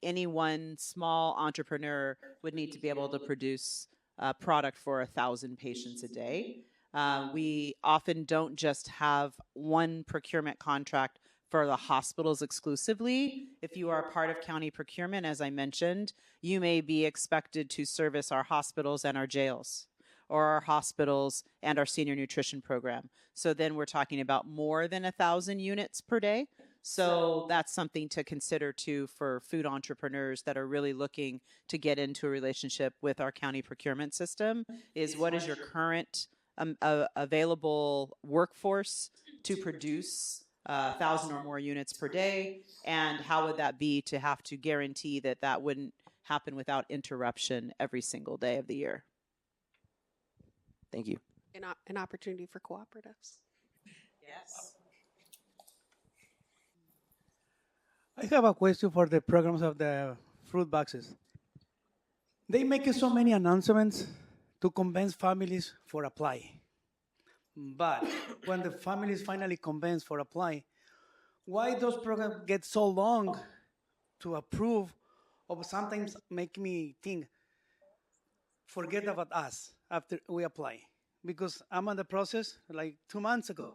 any one small entrepreneur would need to be able to produce product for 1,000 patients a day. We often don't just have one procurement contract for the hospitals exclusively. If you are part of county procurement, as I mentioned, you may be expected to service our hospitals and our jails, or our hospitals and our senior nutrition program. So then we're talking about more than 1,000 units per day. So that's something to consider too for food entrepreneurs that are really looking to get into a relationship with our county procurement system, is what is your current available workforce to produce 1,000 or more units per day, and how would that be to have to guarantee that that wouldn't happen without interruption every single day of the year. Thank you. An opportunity for cooperatives. Yes. I have a question for the programs of the fruit boxes. They make so many announcements to convince families for apply. But when the families finally convinced for apply, why those programs get so long to approve, or sometimes make me think, forget about us after we apply? Because I'm on the process like 2 months ago,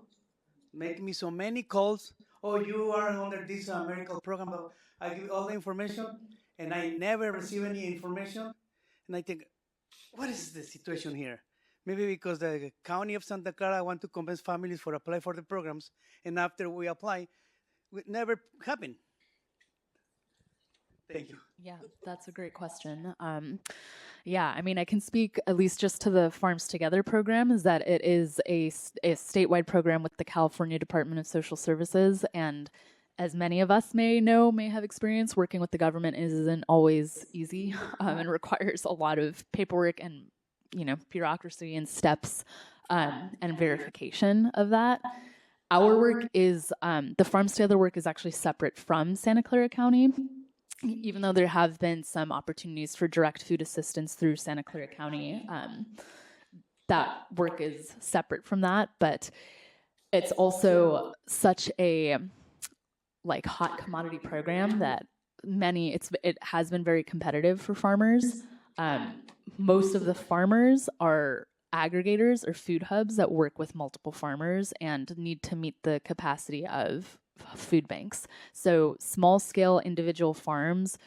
make me so many calls. Oh, you are under this medical program. I give all the information, and I never receive any information. And I think, what is the situation here? Maybe because the county of Santa Clara want to convince families for apply for the programs, and after we apply, it never happen. Thank you. Yeah, that's a great question. Yeah, I mean, I can speak at least just to the Farms Together program, is that it is a statewide program with the California Department of Social Services. And as many of us may have experience, working with the government isn't always easy and requires a lot of paperwork and, bureaucracy and steps and verification of that. Our work is, the Farms Together work is actually separate from Santa Clara County. Even though there have been some opportunities for direct food assistance through Santa Clara County, that work is separate from that. But it's also such a hot commodity program that it has been very competitive for farmers. Most of the farmers are aggregators or food hubs that work with multiple farmers and need to meet the capacity of food banks. So small scale individual farms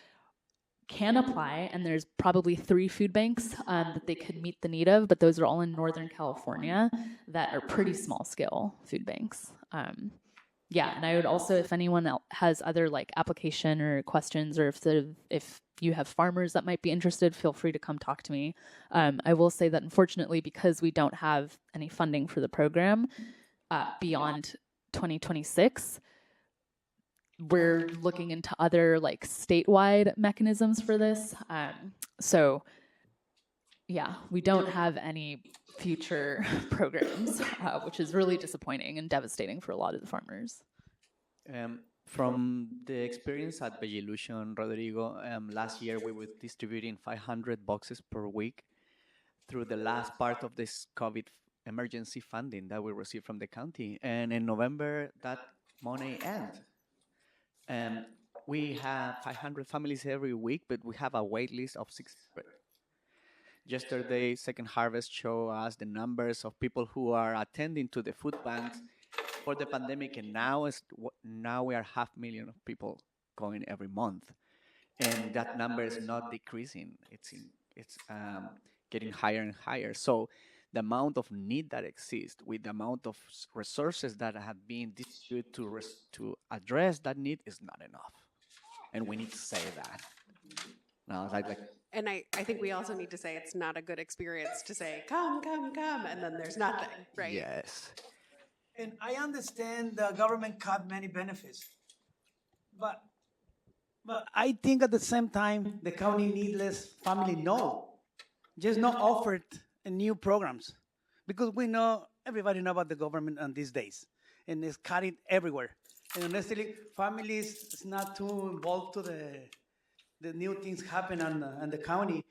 can apply, and there's probably 3 food banks that they could meet the need of, but those are all in Northern California that are pretty small scale food banks. Yeah, and I would also, if anyone else has other application or questions, or if you have farmers that might be interested, feel free to come talk to me. I will say that unfortunately, because we don't have any funding for the program beyond 2026, we're looking into other statewide mechanisms for this. So yeah, we don't have any future programs, which is really disappointing and devastating for a lot of the farmers. From the experience at Veggielution, Rodrigo, last year we were distributing 500 boxes per week through the last part of this COVID emergency funding that we received from the county. And in November, that money ends. We have 500 families every week, but we have a wait list of 600. Yesterday, Second Harvest showed us the numbers of people who are attending to the food banks for the pandemic, and now we are 500,000 of people going every month, and that number is not decreasing. It's getting higher and higher. So the amount of need that exists with the amount of resources that have been distributed to address that need is not enough, and we need to say that. No, And I think we also need to say it's not a good experience to say, come, and then there's nothing, right? Yes. And I understand the government cut many benefits, but I think at the same time the county needless family just not offered new programs, because everybody know about the government on these days, and it's cutting everywhere. And honestly, families is not too involved to the new things happen on the county.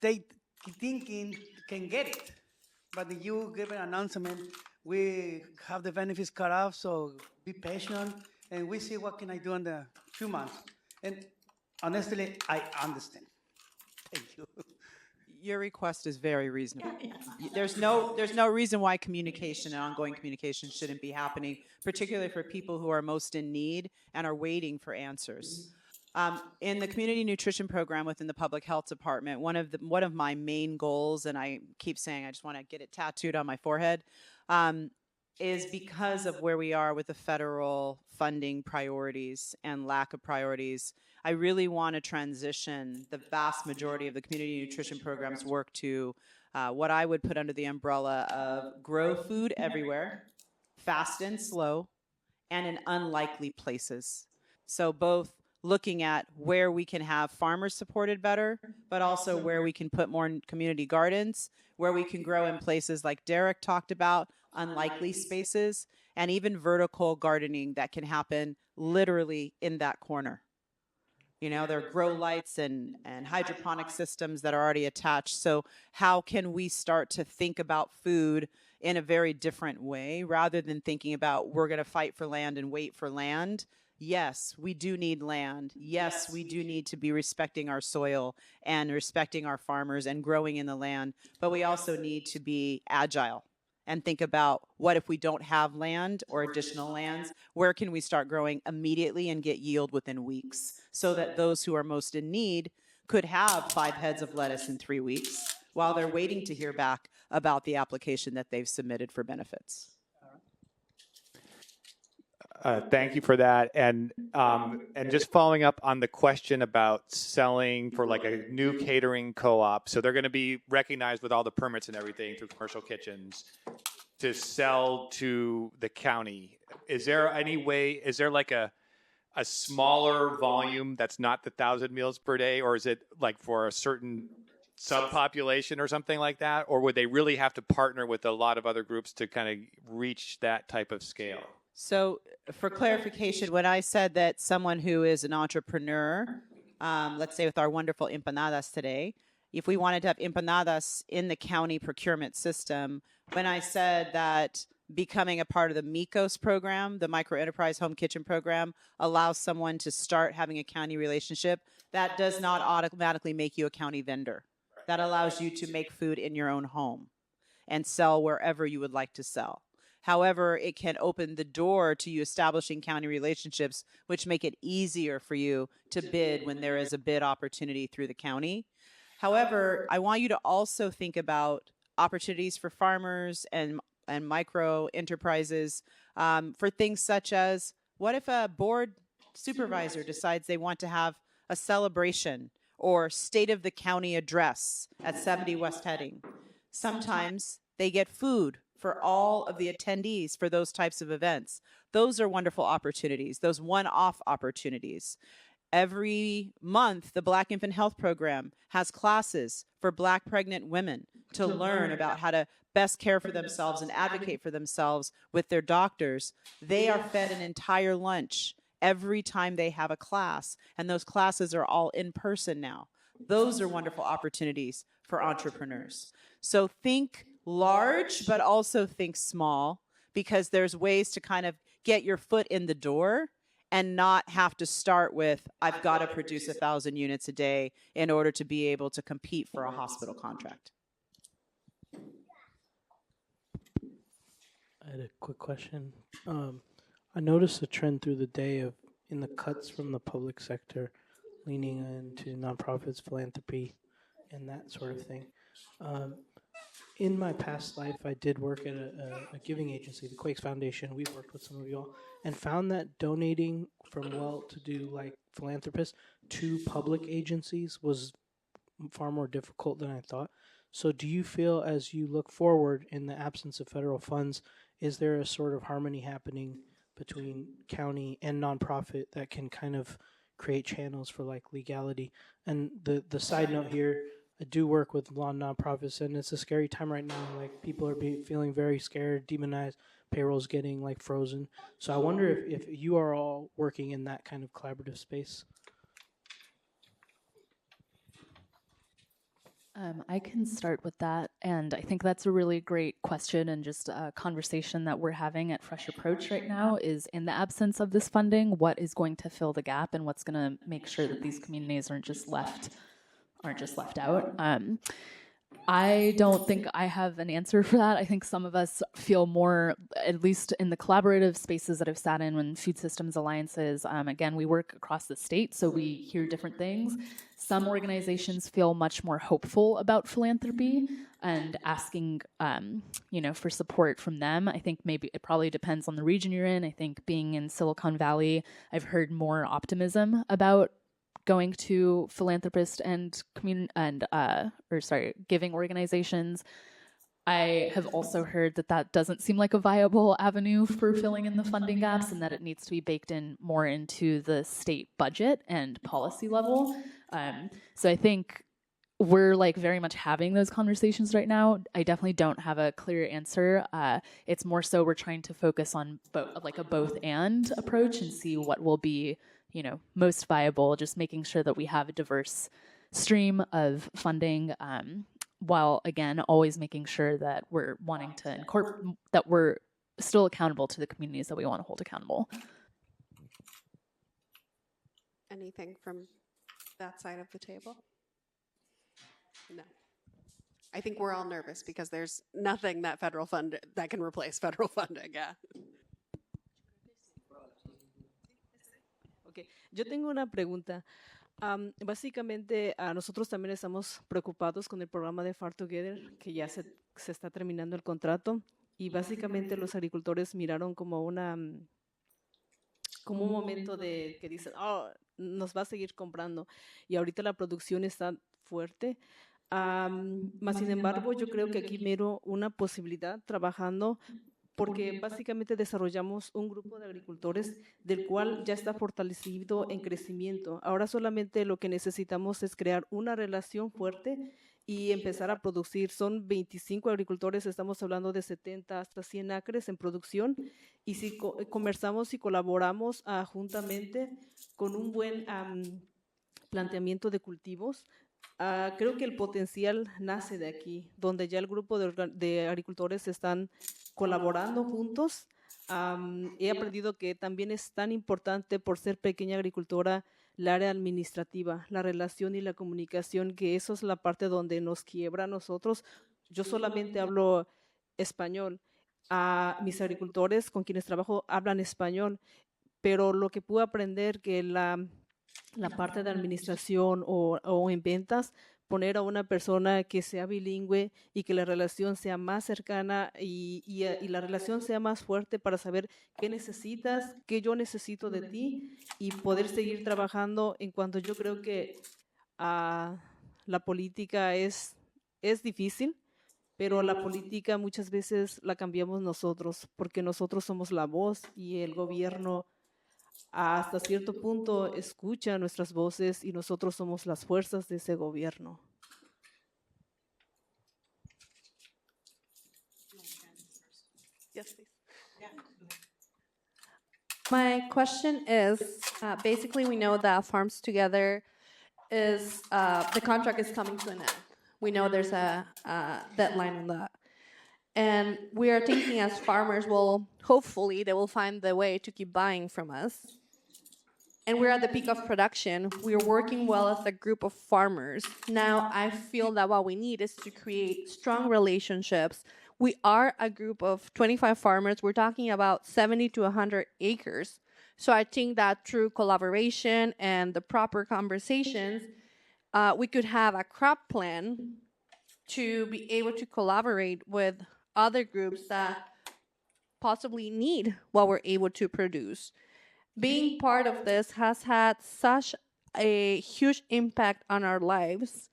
They thinking can get it, but you give an announcement, we have the benefits cut off, so be patient, and we see what can I do in the 2 months. And honestly, I understand. Thank you. Your request is very reasonable. There's no reason why communication and ongoing communication shouldn't be happening, particularly for people who are most in need and are waiting for answers. In the community nutrition program within the public health department, one of my main goals, and I keep saying I just want to get it tattooed on my forehead, is because of where we are with the federal funding priorities and lack of priorities. I really want to transition the vast majority of the community nutrition program's work to what I would put under the umbrella of grow food everywhere, fast and slow, and in unlikely places. So both looking at where we can have farmers supported better, but also where we can put more community gardens, where we can grow in places like Derek talked about, unlikely spaces, and even vertical gardening that can happen literally in that corner. You know, there are grow lights and hydroponic systems that are already attached. So how can we start to think about food in a very different way rather than thinking about we're going to fight for land and wait for land? Yes, we do need land. Yes, we do need to be respecting our soil and respecting our farmers and growing in the land. But we also need to be agile and think about what if we don't have land or additional lands? Where can we start growing immediately and get yield within weeks so that those who are most in need could have 5 heads of lettuce in 3 weeks while they're waiting to hear back about the application that they've submitted for benefits. Thank you for that. And just following up on the question about selling for like a new catering co-op. So they're going to be recognized with all the permits and everything through commercial kitchens to sell to the county. Is there any way, is there like a smaller volume that's not the 1,000 meals per day, or is it like for a certain subpopulation or something like that? Or would they really have to partner with a lot of other groups to kind of reach that type of scale? So for clarification, when I said that someone who is an entrepreneur, let's say with our wonderful empanadas today, if we wanted to have empanadas in the county procurement system, when I said that becoming a part of the MICOS program, the Micro Enterprise Home Kitchen program, allows someone to start having a county relationship, that does not automatically make you a county vendor. That allows you to make food in your own home and sell wherever you would like to sell. However, it can open the door to you establishing county relationships, which make it easier for you to bid when there is a bid opportunity through the county. However, I want you to also think about opportunities for farmers and micro enterprises for things such as, what if a board supervisor decides they want to have a celebration or state of the county address at 70 West Heading? Sometimes they get food for all of the attendees for those types of events. Those are wonderful opportunities, those one-off opportunities. Every month, the Black Infant Health Program has classes for Black pregnant women to learn about how to best care for themselves and advocate for themselves with their doctors. They are fed an entire lunch every time they have a class, and those classes are all in person now. Those are wonderful opportunities for entrepreneurs. So think large, but also think small, because there's ways to kind of get your foot in the door and not have to start with, I've got to produce 1,000 units a day in order to be able to compete for a hospital contract. I had a quick question. I noticed a trend through the day of in the cuts from the public sector leaning into nonprofits, philanthropy, and that sort of thing. In my past life, I did work at a giving agency, the Quakes Foundation. We've worked with some of you all, and found that donating from well-to-do like philanthropists to public agencies was far more difficult than I thought. So do you feel, as you look forward in the absence of federal funds, is there a sort of harmony happening between county and nonprofit that can kind of create channels for like legality? And the side note here, I do work with law nonprofits, and it's a scary time right now. Like, people are feeling very scared, demonized, payroll's getting like frozen. So I wonder if you are all working in that kind of collaborative space. I can start with that. And I think that's a really great question, and just a conversation that we're having at Fresh Approach right now is, in the absence of this funding, what is going to fill the gap and what's going to make sure that these communities aren't just left out. I don't think I have an answer for that. I think some of us feel more, at least in the collaborative spaces that I've sat in when food systems alliances, again, we work across the state, so we hear different things. Some organizations feel much more hopeful about philanthropy and asking, for support from them. I think maybe it probably depends on the region you're in. I think being in Silicon Valley, I've heard more optimism about going to philanthropist and giving organizations. I have also heard that doesn't seem like a viable avenue for filling in the funding gaps, and that it needs to be baked in more into the state budget and policy level. So I think we're very much having those conversations right now. I definitely don't have a clear answer. It's more so we're trying to focus on a both and approach and see what will be most viable, just making sure that we have a diverse stream of funding, while again always making sure that we're wanting to that we're still accountable to the communities that we want to hold accountable. Anything from that side of the table? No. I think we're all nervous because there's nothing that that can replace federal funding. Yeah. Yo tengo una pregunta. Básicamente, nosotros también estamos preocupados con el programa de Farm Together, que ya se está terminando el contrato, y básicamente los agricultores miraron como un momento de que dicen, nos va a seguir comprando, y ahorita la producción está fuerte. Más sin embargo, yo creo que aquí miro una posibilidad trabajando, porque básicamente desarrollamos un grupo de agricultores del cual ya está fortalecido en crecimiento. Ahora solamente lo que necesitamos es crear una relación fuerte y empezar a producir. Son 25 agricultores, estamos hablando de 70 hasta 100 acres en producción, y si conversamos y colaboramos juntamente con un buen planteamiento de cultivos, creo que el potencial nace de aquí, donde ya el grupo de agricultores están colaborando juntos. He aprendido que también es tan importante, por ser pequeña agricultora, el área administrativa, la relación y la comunicación, que eso es la parte donde nos quiebra a nosotros. Yo solamente hablo español. Mis agricultores con quienes trabajo hablan español, pero lo que pude aprender que la parte de administración o en ventas, poner a una persona que sea bilingüe y que la relación sea más cercana y la relación sea más fuerte para saber qué necesitas, qué yo necesito de ti, y poder seguir trabajando. En cuanto yo creo que la política es difícil, pero la política muchas veces la cambiamos nosotros, porque nosotros somos la voz y el gobierno hasta cierto punto escucha nuestras voces y nosotros somos las fuerzas de ese gobierno. Yes, please. My question is, basically we know that Farms Together is, the contract is coming to an end. We know there's a deadline on that. And we are thinking as farmers, well, hopefully they will find the way to keep buying from us. And we're at the peak of production. We're working well as a group of farmers. Now, I feel that what we need is to create strong relationships. We are a group of 25 farmers. We're talking about 70 to 100 acres. So I think that through collaboration and the proper conversations, we could have a crop plan to be able to collaborate with other groups that possibly need what we're able to produce. Being part of this has had such a huge impact on our lives.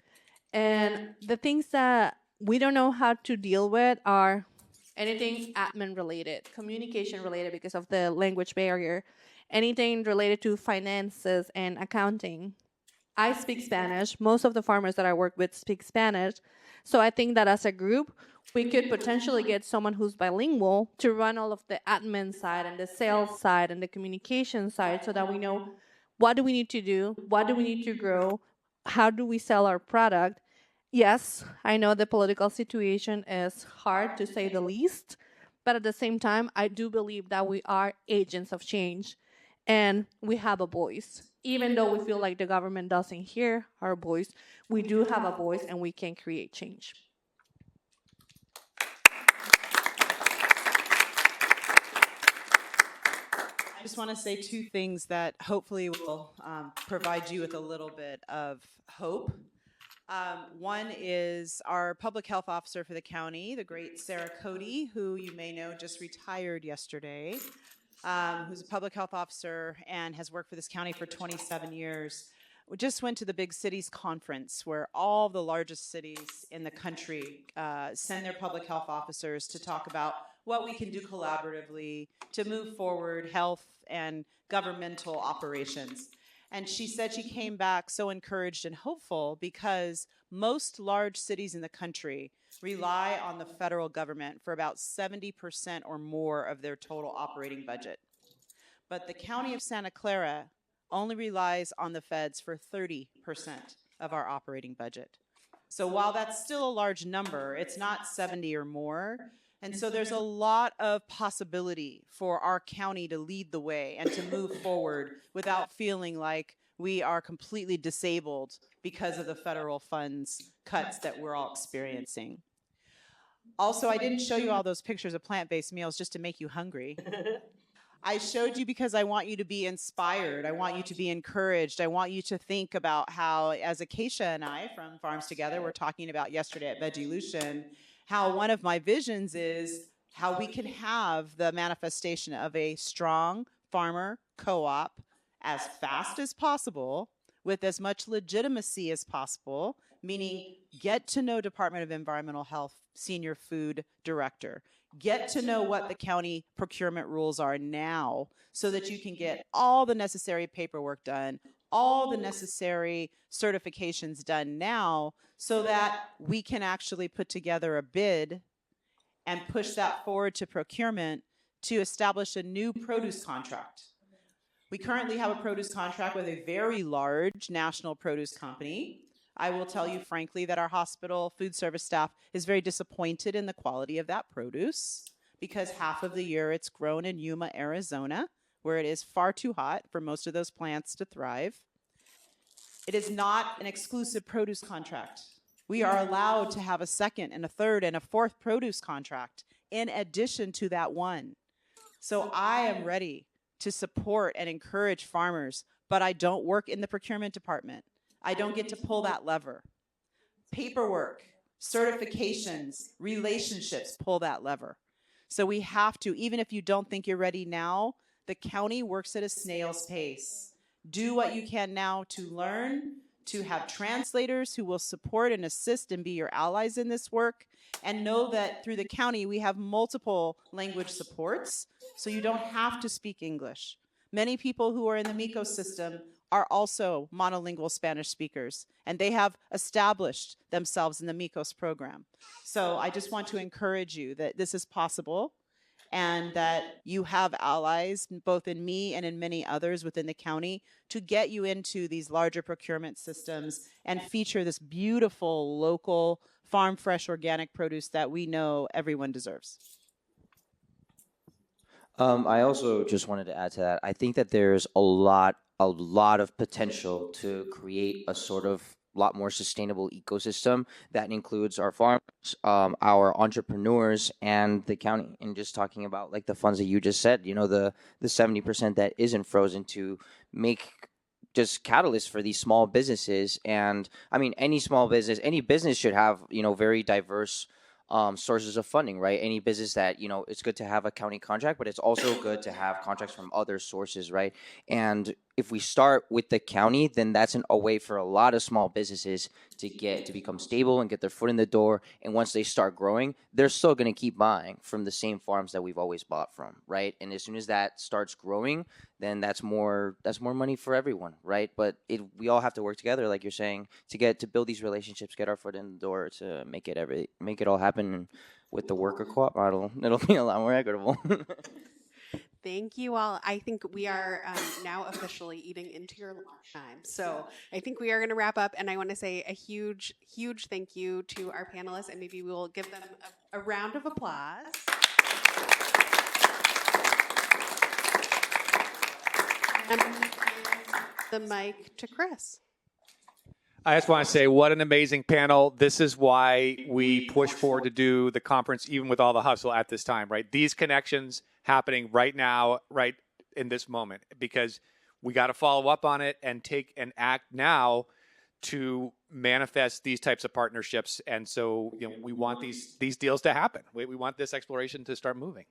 And the things that we don't know how to deal with are anything admin related, communication related because of the language barrier, anything related to finances and accounting. I speak Spanish. Most of the farmers that I work with speak Spanish. So I think that as a group, we could potentially get someone who's bilingual to run all of the admin side and the sales side and the communication side, so that we know what do we need to do, what do we need to grow, how do we sell our product, Yes, I know the political situation is hard to say the least, but at the same time, I do believe that we are agents of change and we have a voice. Even though we feel like the government doesn't hear our voice, we do have a voice and we can create change. I just want to say two things that hopefully will provide you with a little bit of hope. One is our public health officer for the county, the great Sarah Cody, who you may know just retired yesterday, who's a public health officer and has worked for this county for 27 years. We just went to the Big Cities Conference where all the largest cities in the country send their public health officers to talk about what we can do collaboratively to move forward health and governmental operations. And she said she came back so encouraged and hopeful because most large cities in the country rely on the federal government for about 70% or more of their total operating budget. But the county of Santa Clara only relies on the feds for 30% of our operating budget. So while that's still a large number, it's not 70 or more. And so there's a lot of possibility for our county to lead the way and to move forward without feeling like we are completely disabled because of the federal funds cuts that we're all experiencing. Also, I didn't show you all those pictures of plant-based meals just to make you hungry. I showed you because I want you to be inspired. I want you to be encouraged. I want you to think about how, as Acacia and I from Farms Together were talking about yesterday at Veggielution, how one of my visions is how we can have the manifestation of a strong farmer co-op as fast as possible with as much legitimacy as possible, meaning get to know Department of Environmental Health Senior Food Director. Get to know what the county procurement rules are now so that you can get all the necessary paperwork done, all the necessary certifications done now so that we can actually put together a bid and push that forward to procurement to establish a new produce contract. We currently have a produce contract with a very large national produce company. I will tell you frankly that our hospital food service staff is very disappointed in the quality of that produce because half of the year it's grown in Yuma, Arizona, where it is far too hot for most of those plants to thrive. It is not an exclusive produce contract. We are allowed to have a second and a third and a fourth produce contract in addition to that one. So I am ready to support and encourage farmers, but I don't work in the procurement department. I don't get to pull that lever. Paperwork, certifications, relationships pull that lever. So we have to, even if you don't think you're ready now, the county works at a snail's pace. Do what you can now to learn, to have translators who will support and assist and be your allies in this work, and know that through the county we have multiple language supports, so you don't have to speak English. Many people who are in the MECO system are also monolingual Spanish speakers, and they have established themselves in the MECOS program. So I just want to encourage you that this is possible and that you have allies, both in me and in many others within the county, to get you into these larger procurement systems and feature this beautiful local farm fresh organic produce that we know everyone deserves. I also just wanted to add to that. I think that there's a lot of potential to create a sort of lot more sustainable ecosystem that includes our farmers, our entrepreneurs, and the county. And just talking about like the funds that you just said, you know, the 70% that isn't frozen to make just catalysts for these small businesses. And I mean, any business should have, you know, very diverse sources of funding, right? Any business that, you know, it's good to have a county contract, but it's also good to have contracts from other sources, right? And if we start with the county, then that's a way for a lot of small businesses to become stable and get their foot in the door. And once they start growing, they're still going to keep buying from the same farms that we've always bought from, right? And as soon as that starts growing, then that's more money for everyone, right? But we all have to work together, like you're saying, to build these relationships, get our foot in the door, to make it all happen. And with the worker co-op model, it'll be a lot more equitable. Thank you all. I think we are now officially eating into your lunch time. So I think we are going to wrap up. And I want to say a huge, huge thank you to our panelists. And maybe we'll give them a round of applause. And the mic to Chris. I just want to say what an amazing panel. This is why we push forward to do the conference, even with all the hustle at this time, right? These connections happening right now, right in this moment, because we got to follow up on it and take and act now to manifest these types of partnerships. And so, we want these deals to happen. We want this exploration to start moving.